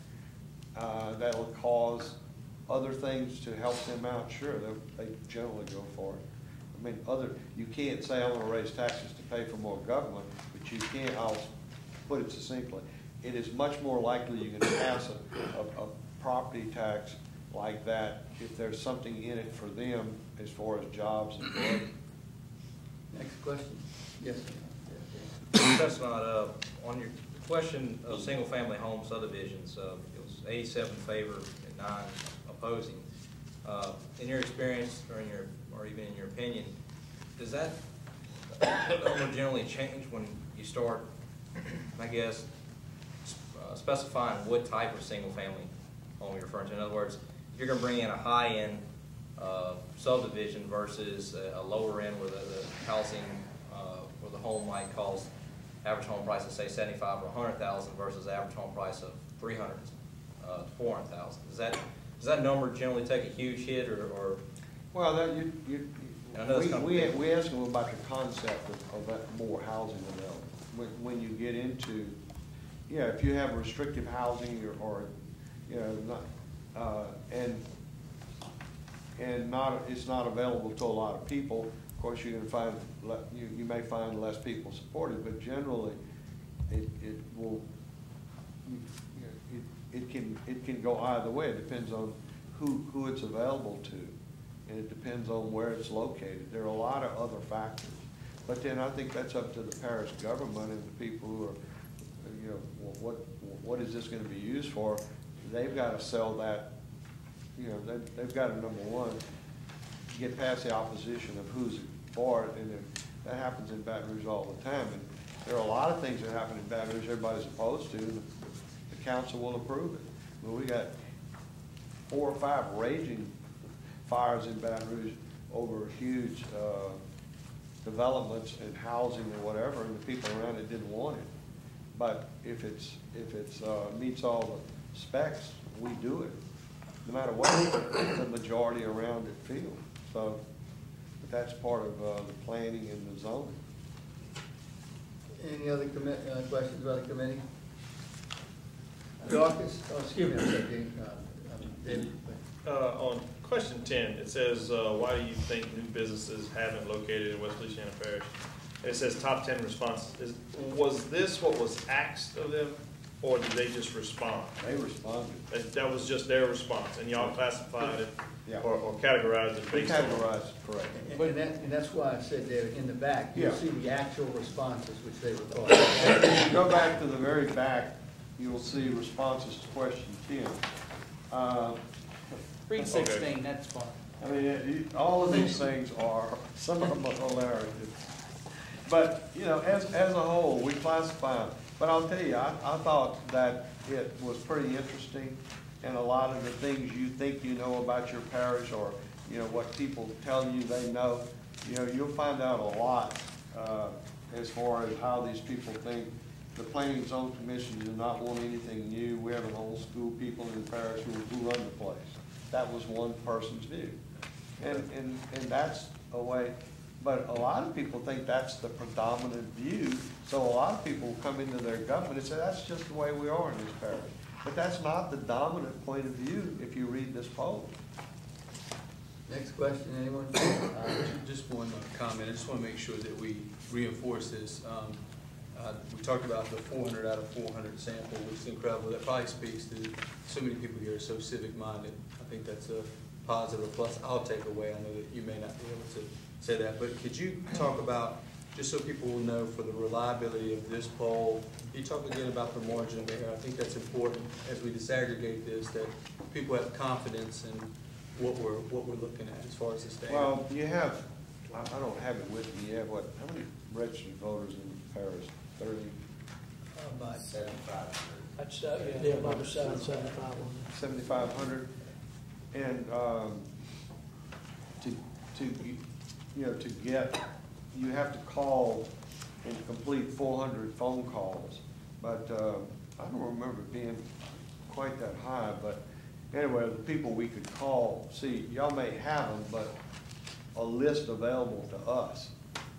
that'll cause other things to help them out, sure, they generally go for it. I mean, you can't say I'm gonna raise taxes to pay for more government, but you can't, I'll put it succinctly, it is much more likely you can pass a property tax like that if there's something in it for them as far as jobs and growth. Next question? Yes. That's not, on your question of single-family home subdivisions, it was 87 in favor and 9 opposing. In your experience, or even in your opinion, does that number generally change when you start, I guess, specifying what type of single-family home you're referring to? In other words, if you're going to bring in a high-end subdivision versus a lower end where the housing, where the home might cost average home price of say 75 or 100,000 versus average home price of 300 to 400,000. Does that number generally take a huge hit, or? Well, we ask them about the concept of that more housing development. When you get into, yeah, if you have restrictive housing or you know, not, and it's not available to a lot of people. Of course, you're going to find you may find less people supported, but generally, it will. It can go either way. It depends on who it's available to, and it depends on where it's located. There are a lot of other factors, but then I think that's up to the parish government and the people who are, you know, what is this going to be used for? They've got to sell that. You know, they've got to, number one, get past the opposition of who's for it, and that happens in Baton Rouge all the time. And there are a lot of things that happen in Baton Rouge everybody's opposed to, and the council will approve it. But we got 4 or 5 raging fires in Baton Rouge over huge developments and housing and whatever, and the people around it didn't want it. But if it's meets all the specs, we do it, no matter what the majority around it feel. So that's part of the planning and the zoning. Any other questions about the committee? Dorcas, excuse me, I'm sorry, David. On question 10, it says, why do you think new businesses haven't located in West Feliciana Parish? And it says top 10 responses. Was this what was asked of them, or did they just respond? They responded. That was just their response, and y'all classified it, yeah, or categorized it based on? Categorized it, correct. And that's why I said there in the back, you'll see the actual responses which they recorded. If you go back to the very back, you will see responses to question 10. Read 16, that's fine. I mean, all of these things are, some of them are hilarious. But, you know, as a whole, we classify them. But I'll tell you, I thought that it was pretty interesting, and a lot of the things you think you know about your parish, or, you know, what people tell you they know, you know, you'll find out a lot as far as how these people think. The Planning and Zone Commission does not want anything new. We have an old school people in the parish who run the place. That was one person's view. And that's a way, but a lot of people think that's the predominant view. So a lot of people come into their government and say, that's just the way we are in this parish. But that's not the dominant point of view if you read this poll. Next question, anyone? Just one comment. I just want to make sure that we reinforce this. We talked about the 400 out of 400 sample, which is incredible. That probably speaks to so many people here are so civic-minded. I think that's a positive plus I'll take away. I know that you may not be able to say that, but could you talk about, just so people will know for the reliability of this poll, can you talk again about the margin of error? I think that's important as we disaggregate this, that people have confidence in what we're looking at as far as this data. Well, you have, I don't have it with me. You have what? How many registered voters in the parish? 30? About 7,500. That's, yeah, about 7,500. 7,500. And you know, to get, you have to call and complete 400 phone calls. But I don't remember it being quite that high, but anyway, the people we could call, see, y'all may have them, but a list available to us.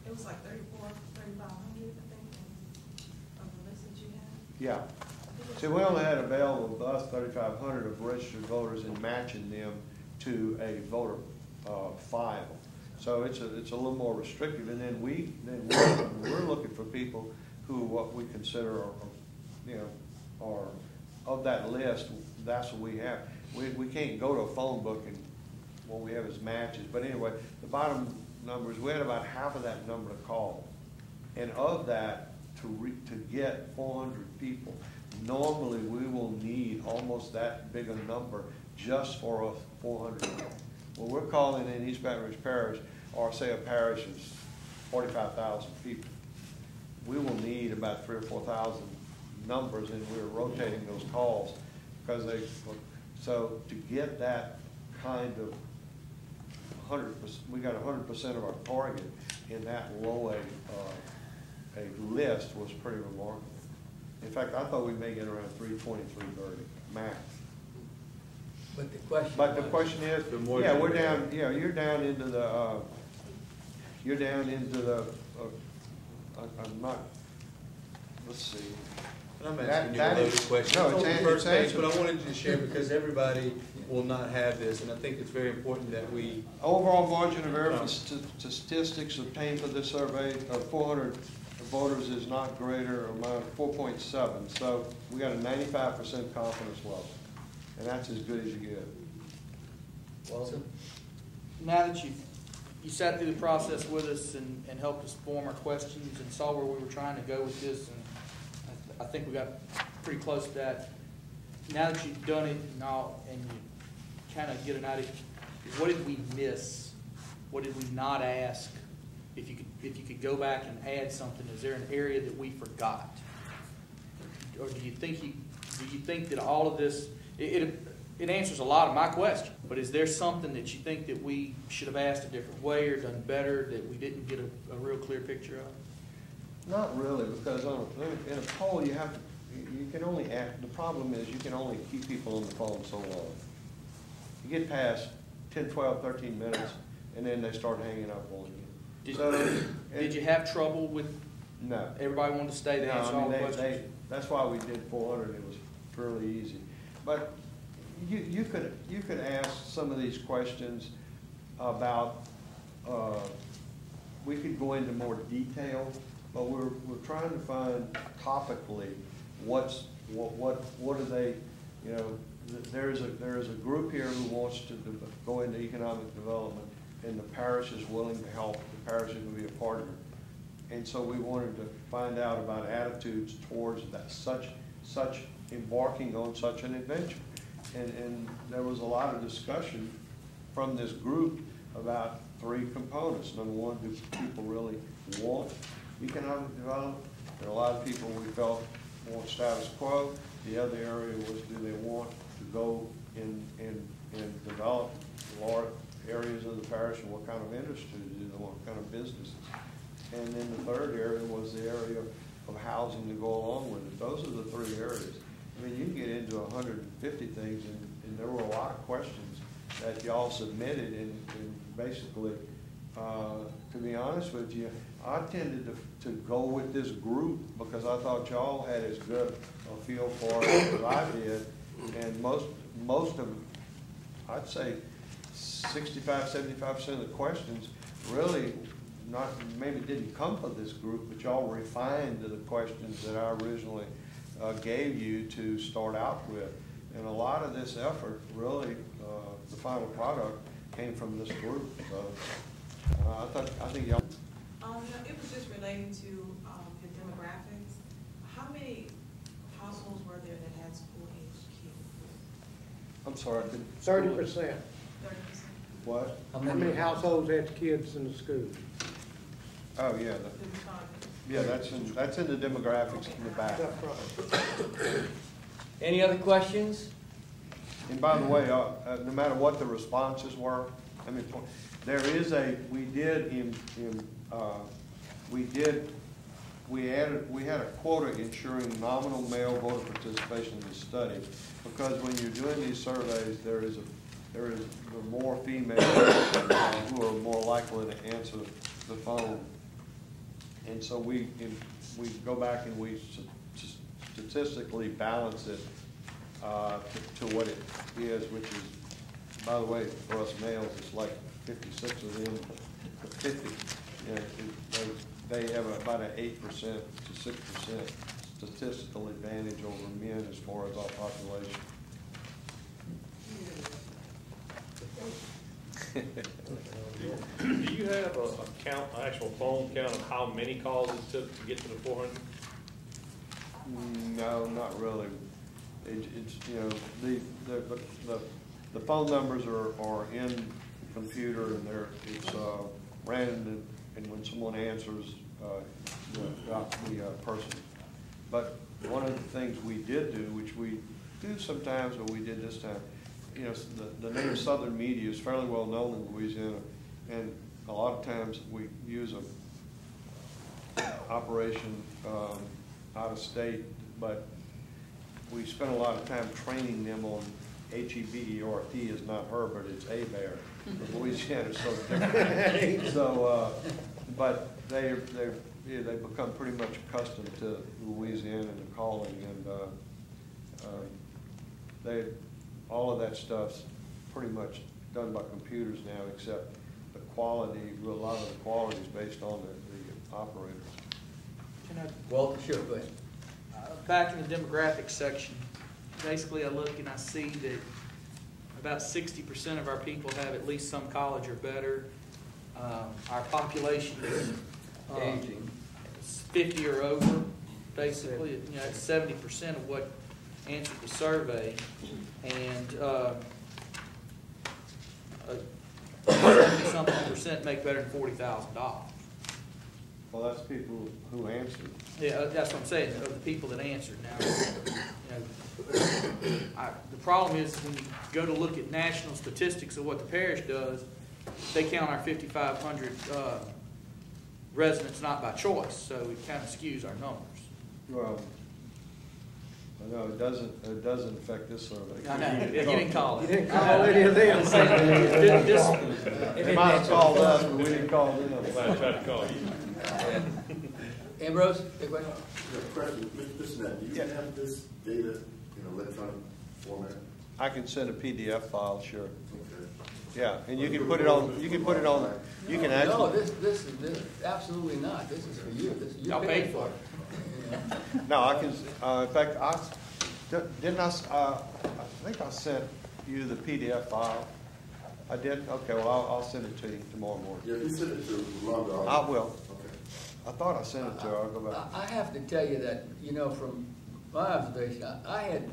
It was like 3,500, I think, of the list that you had. Yeah. See, we only had available to us 3,500 of registered voters and matching them to a voter file. So it's a little more restrictive, and then we're looking for people who what we consider are, you know, are of that list. That's what we have. We can't go to a phone book and what we have is matches. But anyway, the bottom numbers, we had about half of that number to call, and of that to get 400 people, normally we will need almost that big a number just for us 400. Well, we're calling in East Baton Rouge Parish, or say a parish is 45,000 people. We will need about 3,000 or 4,000 numbers, and we're rotating those calls because so to get that kind of 100%, we got 100% of our target in that low a list was pretty remarkable. In fact, I thought we may get around 320, 330 max. But the question. But the question is, yeah, we're down. Yeah, you're down into the. I'm not. Let's see. I'm asking you a loaded question. No, It's on the it's first page, but I answered. wanted to share because everybody will not have this, and I think it's very important that we. Overall margin of error for statistics obtained for this survey of 400 voters is not greater or amount 4.7. So we got a 95% confidence level, and that's as good as you get. Well, now that you sat through the process with us and helped us form our questions and saw where we were trying to go with this, and I think we got pretty close to that. Now that you've done it and all, and you kind of get an idea, what did we miss? What did we not ask? If you could go back and add something, is there an area that we forgot? Or do you think that all of this, it answers a lot of my questions, but is there something that you think that we should have asked a different way or done better that we didn't get a real clear picture of? Not really, because in a poll you have to, you can only act, the problem is you can only keep people on the phone so long. You get past 10, 12, 13 minutes, and then they start hanging up on you. Did you have trouble with? No. Everybody wanted to stay to answer all the questions? That's why we did 400. It was fairly easy. But you could ask some of these questions about. We could go into more detail, but we're trying to find topically what are they, you know. There's a group here who wants to go into economic development, and the parish is willing to help. The parish is going to be a partner, and so we wanted to find out about attitudes towards that, such embarking on such an adventure, and there was a lot of discussion from this group about three components. Number one, do people really want economic development? There are a lot of people we felt want status quo. The other area was, do they want to go and develop large areas of the parish, and what kind of industry do they want, what kind of businesses? And then the third area was the area of housing to go along with it. Those are the three areas. I mean, you can get into 150 things, and there were a lot of questions that y'all submitted, and basically, to be honest with you, I tended to go with this group because I thought y'all had as good a feel for it as I did, and most of, I'd say 65–75% of the questions really maybe didn't come from this group, but y'all refined the questions that I originally gave you to start out with. And a lot of this effort, really, the final product came from this group. So I think y'all. It was just relating to the demographics. How many households were there that had school-aged kids? I'm sorry. 30%. 30%. What? How many households had kids in the school? Oh, yeah. Yeah, that's in the demographics in the back. Any other questions? And by the way, no matter what the responses were, I mean, There is we had a quota ensuring nominal male voter participation in the study, because when you're doing these surveys, there are more females who are more likely to answer the phone. And so we go back and we statistically balance it to what it is, which is, by the way, for us males, it's like 56 of them to 50. You know, they have about an 8% to 6% statistical advantage over men as far as our population. Do you have a count, an actual phone count of how many calls it took to get to the 400? No, not really. It's you know, the phone numbers are in the computer, and it's random, and when someone answers, the person. But one of the things we did do, which we do sometimes, but we did this time, you know, the name Southern Media is fairly well known in Louisiana, and a lot of times we use a operation out of state, but we spend a lot of time training them on H-E-B-E-R-T is not her, but it's a bear. Louisiana is so different. So, but they become pretty much accustomed to Louisiana and the calling, and all of that stuff's pretty much done by computers now, except the quality. A lot of the quality is based on the operators. Walter, sure, go ahead. Back in the demographics section, basically I look and I see that about 60% of our people have at least some college or better. Our population is Aging. 50 or over, basically. You know, it's 70% of what answered the survey, and 70-something% make better than $40,000. Well, that's people who answered. Yeah, that's what I'm saying, of the people that answered. Now, the problem is when you go to look at national statistics of what the parish does, they count our 5,500 residents not by choice, so it kind of skews our numbers. Well, no, it doesn't affect this survey. I know, you didn't call it. You didn't call any of them. They might have called us, but we didn't call them. I tried to call you. Ambrose, big question? Question, Mr. Nett, do you have this data in electronic format? I can send a PDF file, sure. Okay. Yeah, and you can put it on. You can put it on. You can actually. No, this is absolutely not. This is for you. You Y'all paid for it. No, I can. In fact, I think I sent you the PDF file. I did. Okay. Well, I'll send it to you tomorrow morning. Yeah, you sent it to Rhonda. I will. Okay. I thought I sent it to her. I'll go back. I have to tell you that, you know, from my observation, I had a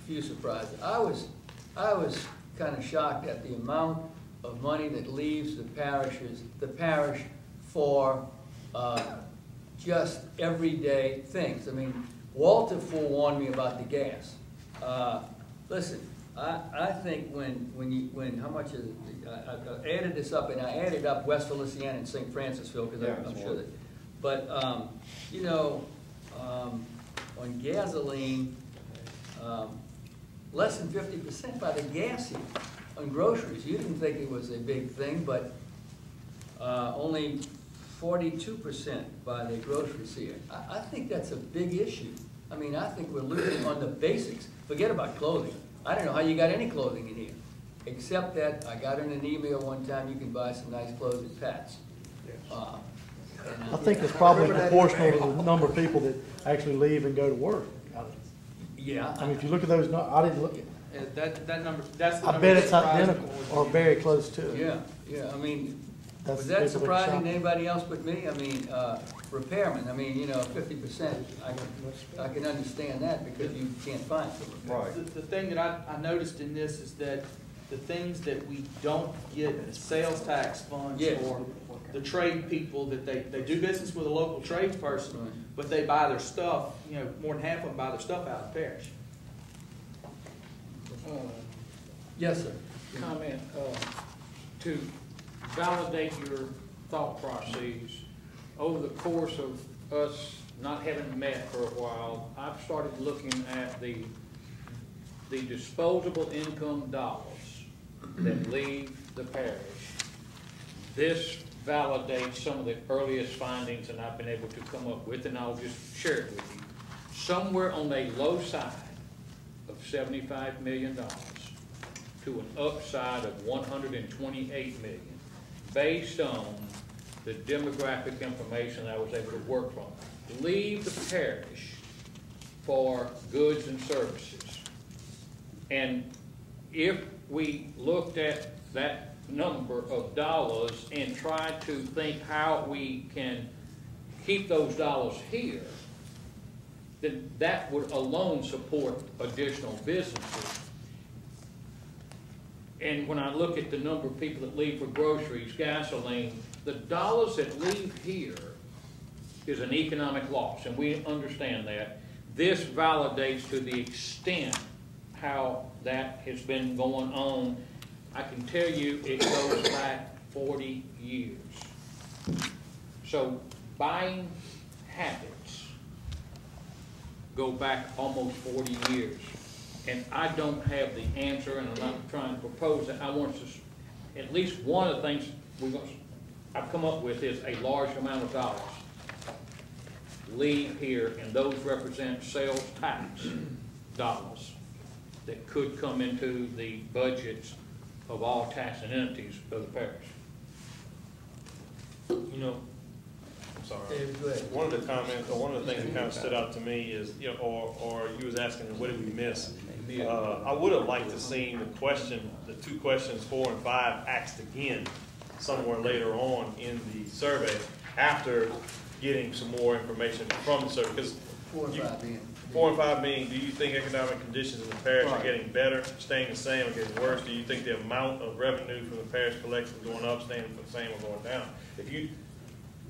few surprises. I was kind of shocked at the amount of money that leaves the parish for just everyday things. I mean, Walter forewarned me about the gas. Listen, I think when how much is it? I added this up, and I added up West Feliciana and St. Francisville, because I'm sure that. But you know, on gasoline, less than 50% by the gas here. On groceries, you didn't think it was a big thing, but only 42% by the groceries here. I think that's a big issue. I mean, I think we're losing on the basics. Forget about clothing. I don't know how you got any clothing in here, except that I got in an email one time, you can buy some nice clothes at Pat's. I think it's probably proportional to the number of people that actually leave and go to work. Yeah. I mean, if you look at those, I didn't look. That number, that's the I number bet that it's surprised identical me. or very close to it. Yeah. I mean, That's was the that people that surprising shop. to anybody else but me? I mean, repairmen. I mean, you know, 50%. I can understand that because you can't find some repairmen. Right. The thing that I noticed in this is that the things that we don't get sales tax funds for, the trade people that they do business with a local tradesperson, Right. but they buy their stuff, you know, more than half of them buy their stuff out of the parish. Yes, sir. Comment to validate your thought process. Over the course of us not having met for a while, I've started looking at the disposable income dollars that leave the parish. This validates some of the earliest findings that I've been able to come up with, and I'll just share it with you. Somewhere on the low side of $75 million to an upside of $128 million, based on the demographic information I was able to work from. Leave the parish for goods and services. And if we looked at that number of dollars and tried to think how we can keep those dollars here, then that would alone support additional businesses. And when I look at the number of people that leave for groceries, gasoline, the dollars that leave here is an economic loss, and we understand that. This validates to the extent how that has been going on. I can tell you it goes back 40 years. So buying habits go back almost 40 years. And I don't have the answer, and I'm not trying to propose that. I want to, at least one of the things I've come up with is a large amount of dollars leave here, and those represent sales tax dollars that could come into the budgets of all taxing entities of the parish. You know, I'm sorry. David, go ahead. One of the comments, or one of the things that kind of stood out to me is, you know, or you was asking, what did we miss? I would have liked to seen the two questions 4 and 5 asked again somewhere later on in the survey after getting some more information from the survey. Because 4 and 5 being. 4 and 5 being, do you think economic conditions in the parish are getting better, staying the same, or getting worse? Do you think the amount of revenue from the parish collection going up, staying the same, or going down?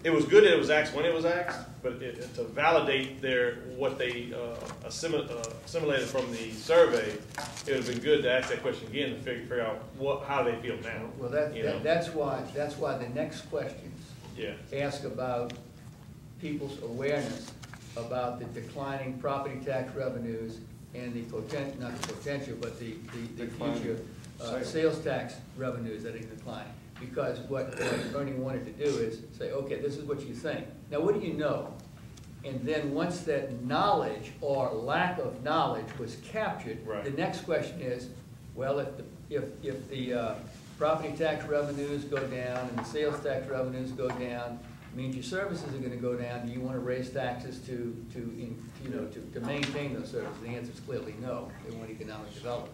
It was good that it was asked when it was asked, but to validate what they assimilated from the survey, it would have been good to ask that question again to figure out how they feel now. Well, that's why the next questions ask about people's awareness about the declining property tax revenues and the potential, not the potential, but the future sales tax revenues that are declining. Because what Bernie wanted to do is say, okay, this is what you think. Now, what do you know? And then once that knowledge or lack of knowledge was captured, the next question is, well, if the property tax revenues go down and the sales tax revenues go down, it means your services are going to go down. Do you want to raise taxes to maintain those services? The answer is clearly no. They want economic development.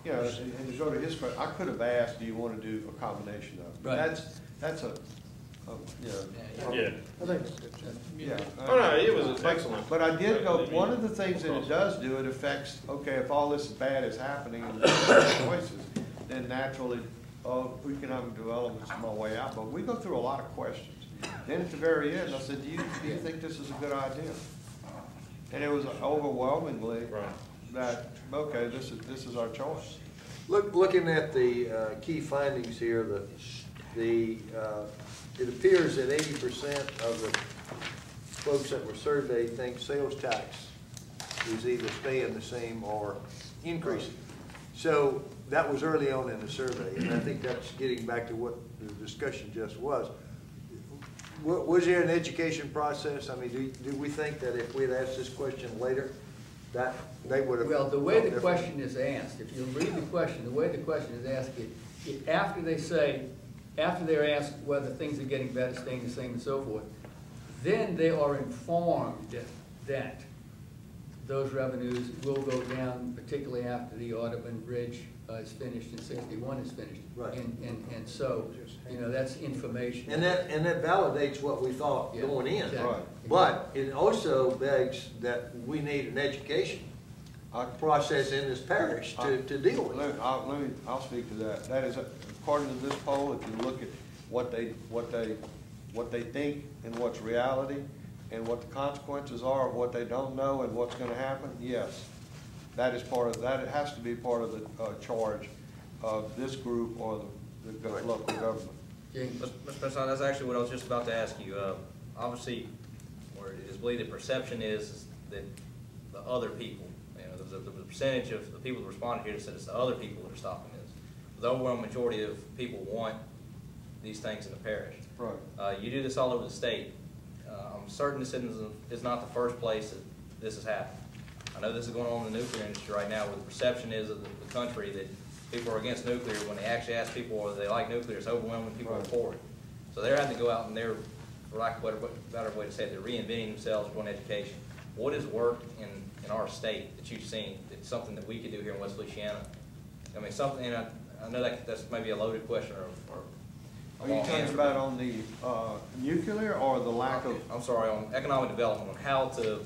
Yeah, and to go to his question, I could have asked, do you want to do a combination of? Right. That's a yeah. I think it's good. Yeah. Oh, no, it was excellent. But I did go, one of the things that it does do, it affects, okay, if all this bad is happening and choices, then naturally, economic development's my way out. But we go through a lot of questions. Then at the very end, I said, do you think this is a good idea? And it was overwhelmingly that, okay, this is our choice. Looking at the key findings here, it appears that 80% of the folks that were surveyed think sales tax is either staying the same or increasing. So that was early on in the survey, and I think that's getting back to what the discussion just was. Was there an education process? I mean, do we think that if we had asked this question later, that they would have? Well, the way the question is asked, if you read the question, the way the question is asked, after they're asked whether things are getting better, staying the same, and so forth, then they are informed that those revenues will go down, particularly after the Audubon Bridge is finished and 61 is finished. Right. And so, that's information. And that validates what we thought going in. Exactly. Right. But it also begs that we need an education process in this parish to deal with it. I'll speak to that. That is, according to this poll, if you look at what they think and what's reality and what the consequences are of what they don't know and what's going to happen, yes, that is part of that. It has to be part of the charge of this group or the local government. James? Mr. President, that's actually what I was just about to ask you. Obviously, where it is believed, the perception is that the other people, you know, there's a percentage of the people that responded here that said it's the other people that are stopping this. The overwhelming majority of people want these things in the parish. Right. You do this all over the state. I'm certain this is not the first place that this has happened. I know this is going on in the nuclear industry right now, where the perception is of the country that people are against nuclear. When they actually ask people whether they like nuclear, it's overwhelming people are for it. So they're having to go out and they're, for lack of a better way to say it, they're reinventing themselves, going to education. What has worked in our state that you've seen that's something that we could do here in West Feliciana? I mean, something, and I know that's maybe a loaded question or Are you talking about on the nuclear or the lack of? I'm sorry, on economic development, on how to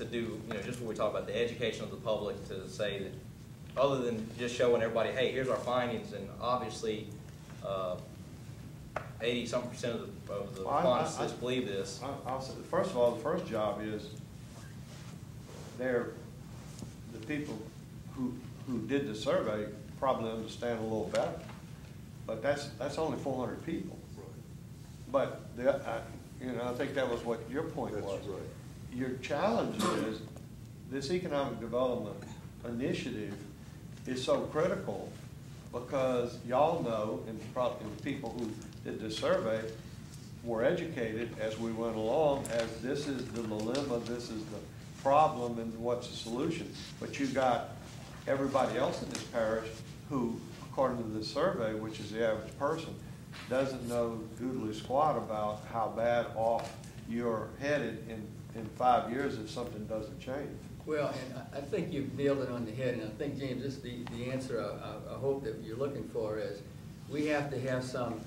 do, you know, just when we talk about the education of the public, to say that other than just showing everybody, hey, here's our findings, and obviously 80-something% of the respondents believe this. I'll say, first of all, the first job is the people who did the survey probably understand a little better. But that's only 400 people. But I think that was what your point was. Right. Your challenge is this economic development initiative is so critical because y'all know, and probably the people who did this survey were educated as we went along, as this is the dilemma, this is the problem, and what's the solution. But you got everybody else in this parish who, according to this survey, which is the average person, doesn't know doodly squat about how bad off you're headed in 5 years if something doesn't change. Well, and I think you've nailed it on the head, and I think, James, this is the answer I hope that you're looking for is we have to have some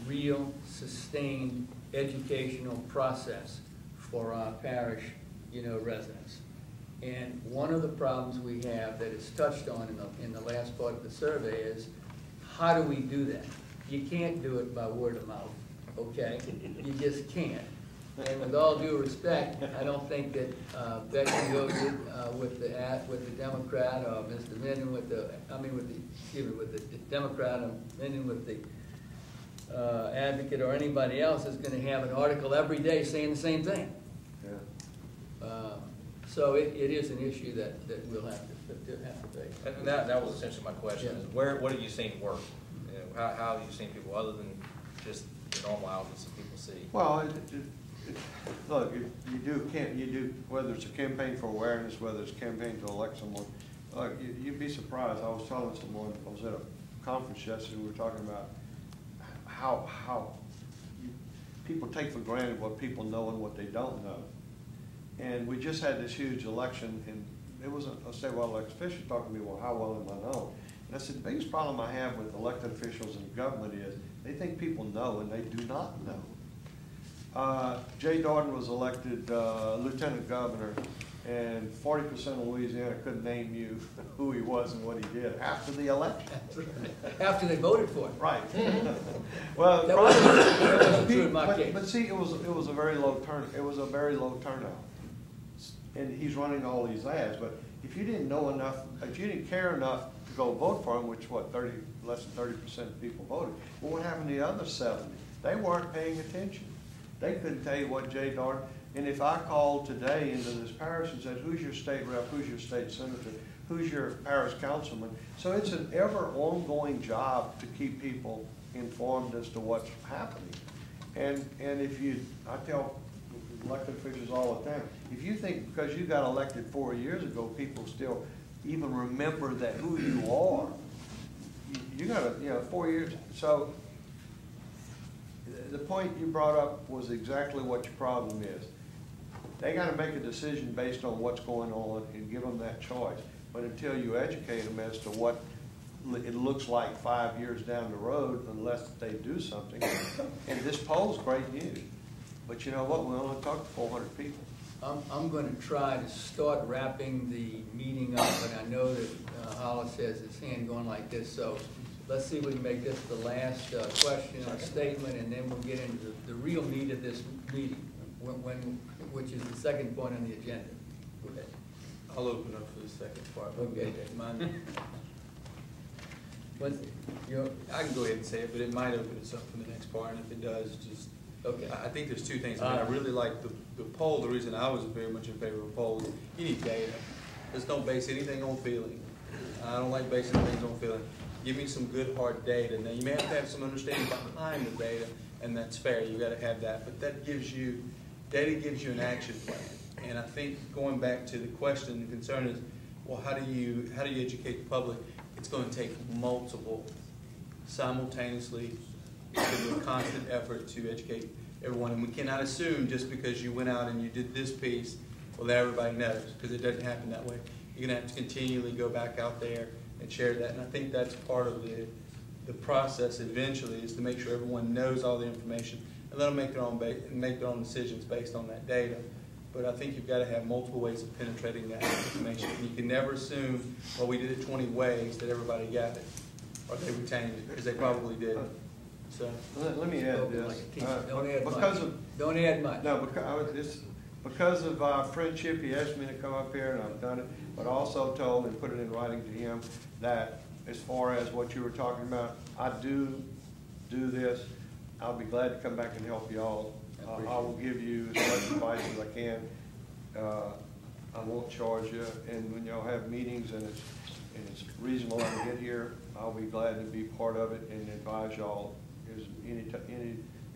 real, sustained educational process for our parish, residents. And one of the problems we have that is touched on in the last part of the survey is how do we do that? You can't do it by word of mouth, okay? You just can't. And with all due respect, I don't think that Becky voted with the Democrat or Mr. Minden with the Democrat and Minden with the Advocate or anybody else is going to have an article every day saying the same thing. Yeah. So it is an issue that we'll have to face. And that was essentially my question: is what have you seen work? How have you seen people other than just the normal outlets that people see? Well, look, you do whether it's a campaign for awareness, whether it's a campaign to elect someone. Look, you'd be surprised. I was telling someone, I was at a conference yesterday. We were talking about how people take for granted what people know and what they don't know. And we just had this huge election, and it was a statewide elected official talking to me, well, how well am I known? And I said, the biggest problem I have with elected officials in government is they think people know, and they do not know. Jay Darden was elected lieutenant governor, and 40% of Louisiana couldn't name you who he was and what he did after the election. After they voted for him. Right. Well, that wasn't true in my case. But see, it was a very low turnout. And he's running all these ads. But if you didn't know enough, if you didn't care enough to go vote for him, which less than 30% of people voted, well, what happened to the other 70? They weren't paying attention. They couldn't tell you what Jay Darden. And if I called today into this parish and said, who's your state rep, who's your state senator, who's your parish councilman? So it's an ever ongoing job to keep people informed as to what's happening. And I tell elected officials all the time, if you think because you got elected 4 years ago, people still even remember that who you are, you got to, 4 years. So the point you brought up was exactly what your problem is. They got to make a decision based on what's going on and give them that choice. But until you educate them as to what it looks like 5 years down the road, unless they do something, and this poll's great news. But you know what? We only talked to 400 people. I'm going to try to start wrapping the meeting up, and I know that Hollis has his hand going like this, so let's see if we can make this the last question or statement, and then we'll get into the real meat of this meeting, which is the second point on the agenda. Go ahead. I'll open up for the second part. Okay. But, you're, I can go ahead and say it, but it might open us up for the next part, and if it does, just, okay. I think there's two things. I mean, I really like the poll. The reason I was very much in favor of polls, you need data. Just don't base anything on feeling. I don't like basing things on feeling. Give me some good hard data. Now, you may have to have some understanding behind the data, and that's fair. You got to have that, but that gives you, data gives you an action plan. And I think going back to the question, the concern is, well, how do you educate the public? It's going to take multiple, simultaneously, with a constant effort to educate everyone. And we cannot assume just because you went out and you did this piece, well, that everybody knows, because it doesn't happen that way. You're going to have to continually go back out there and share that. And I think that's part of the process eventually, is to make sure everyone knows all the information and let them make their own decisions based on that data. But I think you've got to have multiple ways of penetrating that information. And you can never assume, well, we did it 20 ways, that everybody got it, or they retained it, because they probably did. So let me add this. Don't add because much. Don't add much. No, because of our friendship, he asked me to come up here, and I've done it, but also told and put it in writing to him that as far as what you were talking about, I do this. I'll be glad to come back and help you all. I will give you as much advice as I can. I won't charge you, and when y'all have meetings and it's reasonable I can get here, I'll be glad to be part of it and advise y'all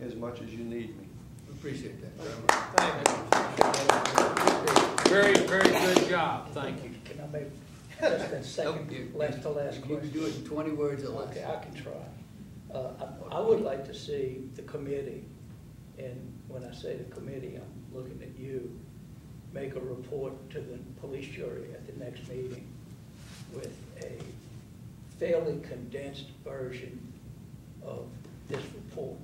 as much as you need me. Appreciate that very much. Very, very good job. Thank you. Can I make just a second, last to last question? You can do it in 20 words or less. Okay, I can try. I would like to see the committee, and when I say the committee, I'm looking at you, make a report to the police jury at the next meeting with a fairly condensed version of this report.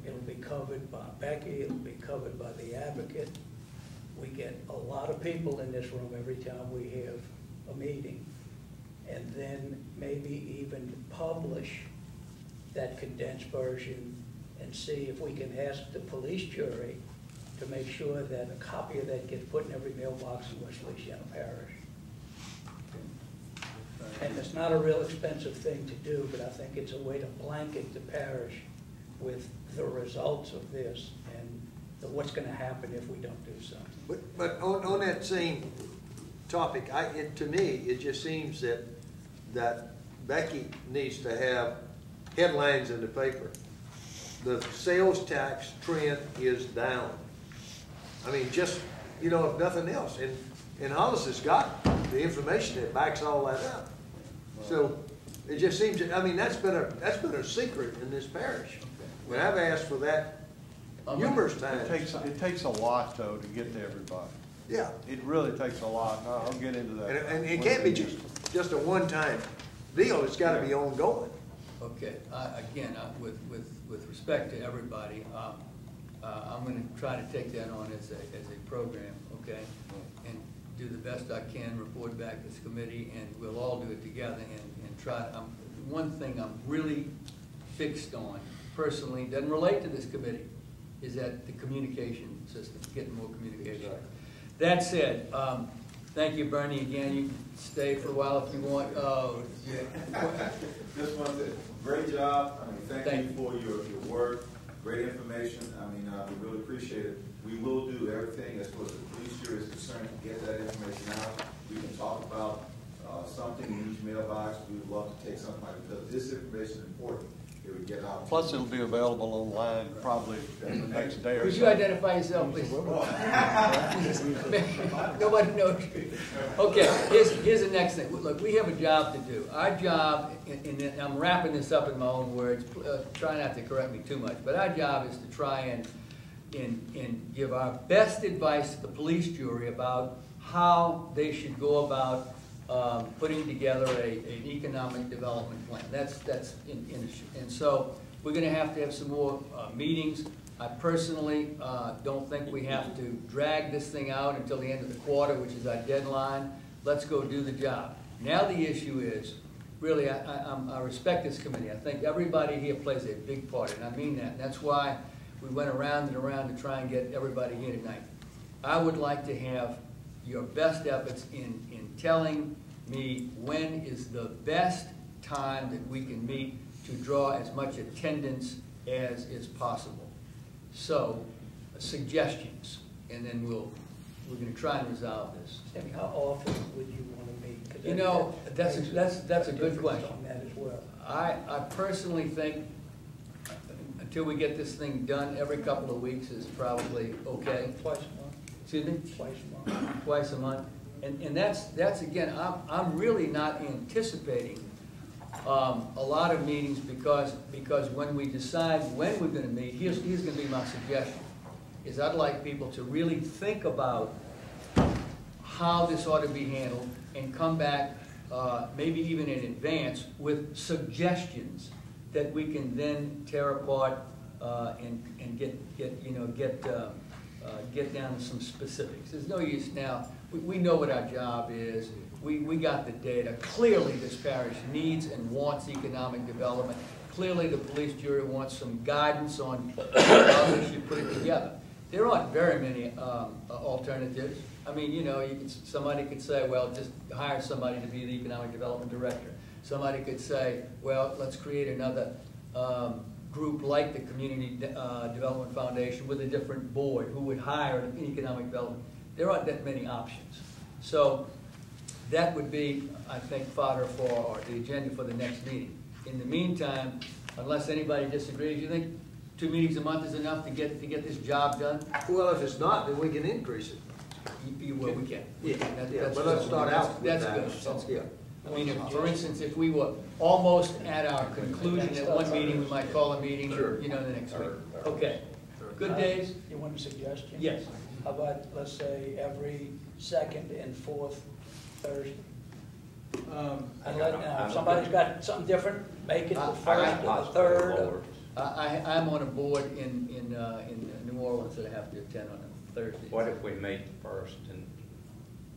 It'll be covered by Becky, it'll be covered by the advocate. We get a lot of people in this room every time we have a meeting. And then maybe even publish that condensed version and see if we can ask the police jury to make sure that a copy of that gets put in every mailbox in West Feliciana Parish. And it's not a real expensive thing to do, but I think it's a way to blanket the parish with the results of this and what's going to happen if we don't do something. But on that same topic, to me, it just seems that Becky needs to have headlines in the paper. The sales tax trend is down. I mean, just, you know, if nothing else. And Hollis has got the information that backs all that up. So it just seems that, I mean, that's been a secret in this parish. When I've asked for that numerous times. It takes a lot, though, to get to everybody. Yeah. It really takes a lot. I'll get into that. And it can't be just a one-time deal. It's got to be ongoing. Okay. Again, with respect to everybody, I'm going to try to take that on as a program, okay? And do the best I can, report back to this committee, and we'll all do it together and try. One thing I'm really fixed on, personally, doesn't relate to this committee, is that the communication system, getting more communication. Right. That said, thank you, Bernie, again. You can stay for a while if you want. Oh, yeah. Just want to say, great job. I mean, thank you for your work. Great information. I mean, we really appreciate it. We will do everything as far as the police jury is concerned to get that information out. We can talk about something in each mailbox. We would love to take something like that because this information is important. It would get out. Plus, it'll be available online probably the next day or so. Could you identify yourself, please? Nobody knows you. Okay, here's the next thing. Look, we have a job to do. Our job, and I'm wrapping this up in my own words, try not to correct me too much, but our job is to try and give our best advice to the police jury about how they should go about putting together an economic development plan. That's and so we're going to have some more meetings. I personally don't think we have to drag this thing out until the end of the quarter, which is our deadline. Let's go do the job. Now the issue is, really, I respect this committee. I think everybody here plays a big part, and I mean that. And that's why we went around and around to try and get everybody here tonight. I would like to have your best efforts in telling me when is the best time that we can meet to draw as much attendance as is possible. So, suggestions, and then we're gonna try and resolve this. Sammy, how often would you want to meet? 'Cause You know, that's a good difference question. on that as well. I personally think, until we get this thing done, every couple of weeks is probably okay. Twice a month? Excuse me? Twice a month. Twice a month. And that's again, I'm really not anticipating a lot of meetings because when we decide when we're gonna meet, here's gonna be my suggestion, is I'd like people to really think about how this ought to be handled and come back, maybe even in advance, with suggestions that we can then tear apart and get down to some specifics. There's no use now. We know what our job is. We got the data. Clearly, this parish needs and wants economic development. Clearly, the police jury wants some guidance on how they should put it together. There aren't very many alternatives. I mean, you know, somebody could say, well, just hire somebody to be the economic development director. Somebody could say, well, let's create another group like the Community Development Foundation with a different board who would hire an economic development. There aren't that many options. So that would be, I think, fodder for the agenda for the next meeting. In the meantime, unless anybody disagrees, you think 2 meetings a month is enough to get this job done? Well, if it's not, then we can increase it. Well, we can. Yeah, That's but let's start out with That's that. good. That's good. Yeah. I mean, for instance, if we were almost at our conclusion at one meeting, we might call a meeting, you know, the next week. Okay. Good days? You want a suggestion? Yes. How about, let's say, every second and fourth Thursday? And if somebody's got something different, make it the first or the third. I'm on a board in New Orleans that I have to attend on a Thursday. What if we meet the first and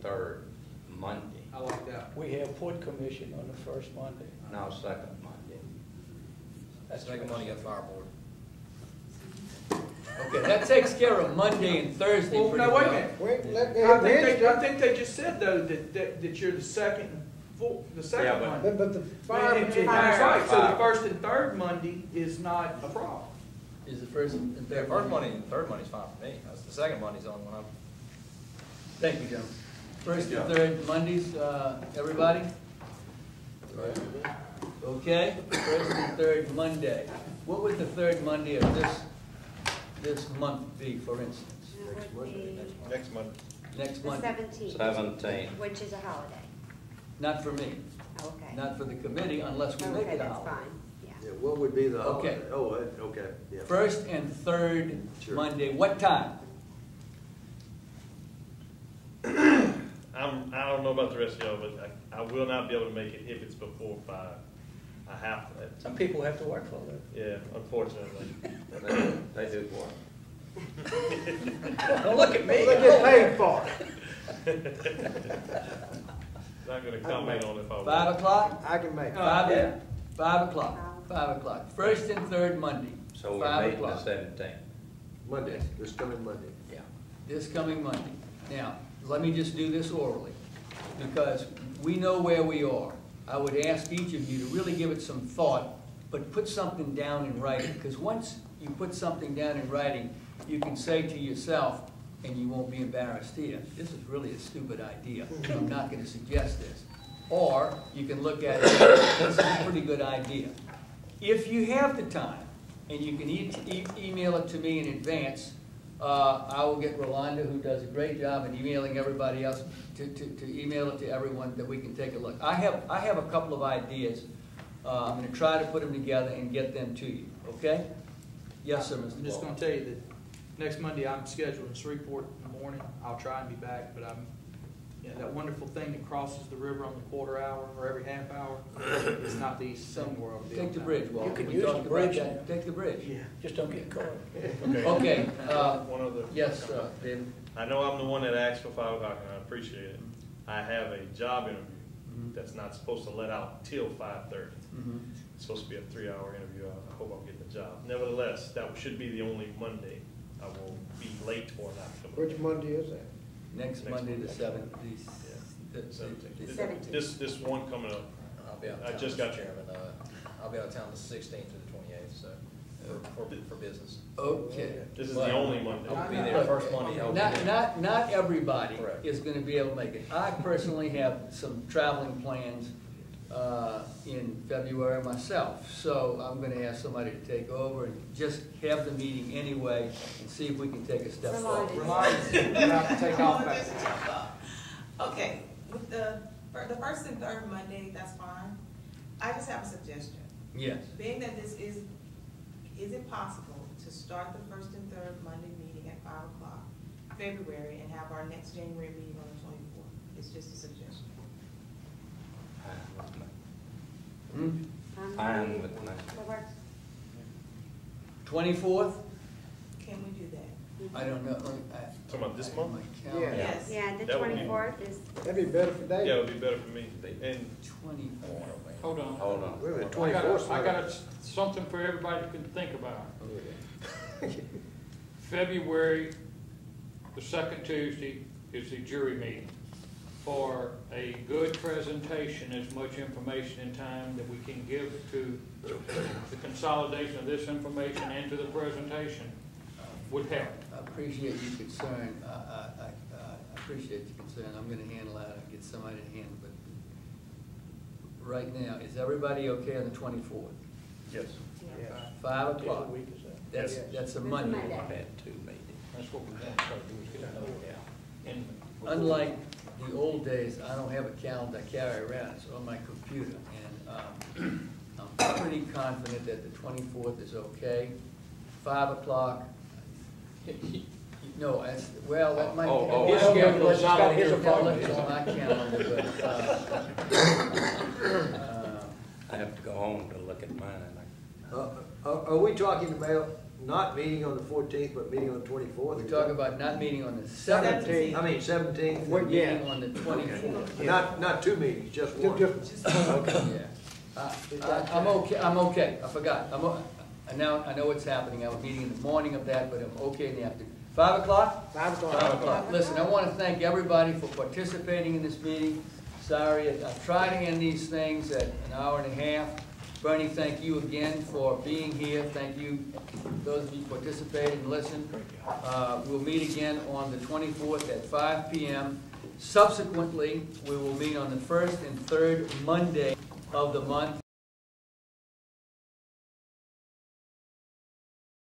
third Monday? I like that. We have Port Commission on the first Monday. No, second Monday. That's Second Monday at Fire Board. Okay, that takes care of Monday and Thursday Well, pretty no, well. wait a minute. I think they just said though that you're the second Yeah, but- Monday. But the Fire, that's right, so the first and third Monday is not a problem. Is the first and Yeah, third first Monday? Monday and third Monday's fine for me. The second Monday's the only one I'm. Thank you, gentlemen. First and third Mondays, everybody? Okay, first and third Monday. What would the third Monday of this month be, for instance? It would be Next month. Next the Monday? 17th. 17th. Which is a holiday. Not for me, Okay. not for the committee, unless we make Okay, it a that's holiday. fine, yeah. Yeah, what would be the Okay. holiday? Oh, okay, yeah. First and third Sure. Monday, what time? I don't know about the rest of y'all, but I will not be able to make it if it's before 5. I have to. Some people have to work for it. Yeah, unfortunately. They do what? Don't look at me. They get paid for it. Not gonna comment on it if I. 5 o'clock? I can make it. 5 o'clock, 5 o'clock. First and third Monday, So 5 we're meeting the o'clock. 17th. Monday, this coming Monday. Yeah. This coming Monday. Now, let me just do this orally, because we know where we are. I would ask each of you to really give it some thought, but put something down in writing, because once you put something down in writing, you can say to yourself, and you won't be embarrassed here, this is really a stupid idea. I'm not going to suggest this. Or you can look at it, this is a pretty good idea. If you have the time, and you can email it to me in advance, I will get Rolanda, who does a great job in emailing everybody else, to email it to everyone that we can take a look. I have a couple of ideas. I'm going to try to put them together and get them to you, okay? Yes, sir, Mr. I'm just Ball. gonna tell you that next Monday I'm scheduled in Shreveport in the morning. I'll try and be back, but that wonderful thing that crosses the river on the quarter hour or every half hour, it's not the east side world. Take the bridge, Walter. You can We use talked the about bridge. that. Take the bridge. Yeah. Just don't get caught. Okay, One other. yes, David. I know I'm the one that asked for 5 o'clock, and I appreciate it. I have a job interview that's not supposed to let out till 5:30. It's supposed to be a 3-hour interview. I hope I'll get the job. Nevertheless, that should be the only Monday I will be late or not coming. Which Monday is that? Next Next Monday, the Monday. 7th. The 17th. This one coming up. I'll be out of I town, just Mr. got you. Chairman. I'll be out of town the 16th to the 28th, so, for business. Okay. This is the only Monday. I'll be there first Monday. I'll be there. Not everybody Correct. is gonna be able to make it. I personally have some traveling plans, in February myself, so I'm gonna ask somebody to take over and just have the meeting anyway and see if we can take a step forward. Remind us, we have to take off back. Okay, with the first and third Monday, that's fine. I just have a suggestion. Yes. Being that this is it possible to start the first and third Monday meeting at 5 o'clock February and have our next January meeting on the 24th? It's just a suggestion. Fine with me. That works. 24th? Can we do that? I don't know. Talking about this month? Yes. Yeah, the That would be- 24th is, That'd be better for Dave. Yeah, it would be better for me. And 24th. Hold on. Hold on. Wait a minute, I 24th. got something for everybody to think about. February, the second Tuesday, is the jury meeting. For a good presentation, as much information and time that we can give to the consolidation of this information and to the presentation would help. I appreciate your concern. I appreciate your concern. I'm gonna handle that. I'll get somebody to handle it. But right now, is everybody okay on the 24th? yes. 5 What day of o'clock. the week is that? That's a That's a Monday. Monday. I've had 2 meetings. That's what we're going to try to do, is get another in. Unlike the old days, I don't have a calendar I carry around. It's on my computer. And I'm pretty confident that the 24th is okay. 5 o'clock. No, that might. His schedule's not on your phone. It's on my calendar, I have to go home to look at mine. Are we talking about not meeting on the 14th, but meeting on the 24th? we talk about not meeting on the 17th. I mean 17th. We're meeting on the 24th. Not two meetings, just one. Yeah. I'm okay, I forgot. Now I know what's happening. I was meeting in the morning of that, but I'm okay in the afternoon. 5 o'clock? 5 o'clock. 5 o'clock. Listen, I want to thank everybody for participating in this meeting. Sorry, I try to end these things at an hour and a half. Bernie, thank you again for being here. Thank you, those of you who participated and listened. We'll meet again on the 24th at 5 p.m. Subsequently, we will meet on the first and third Monday of the month.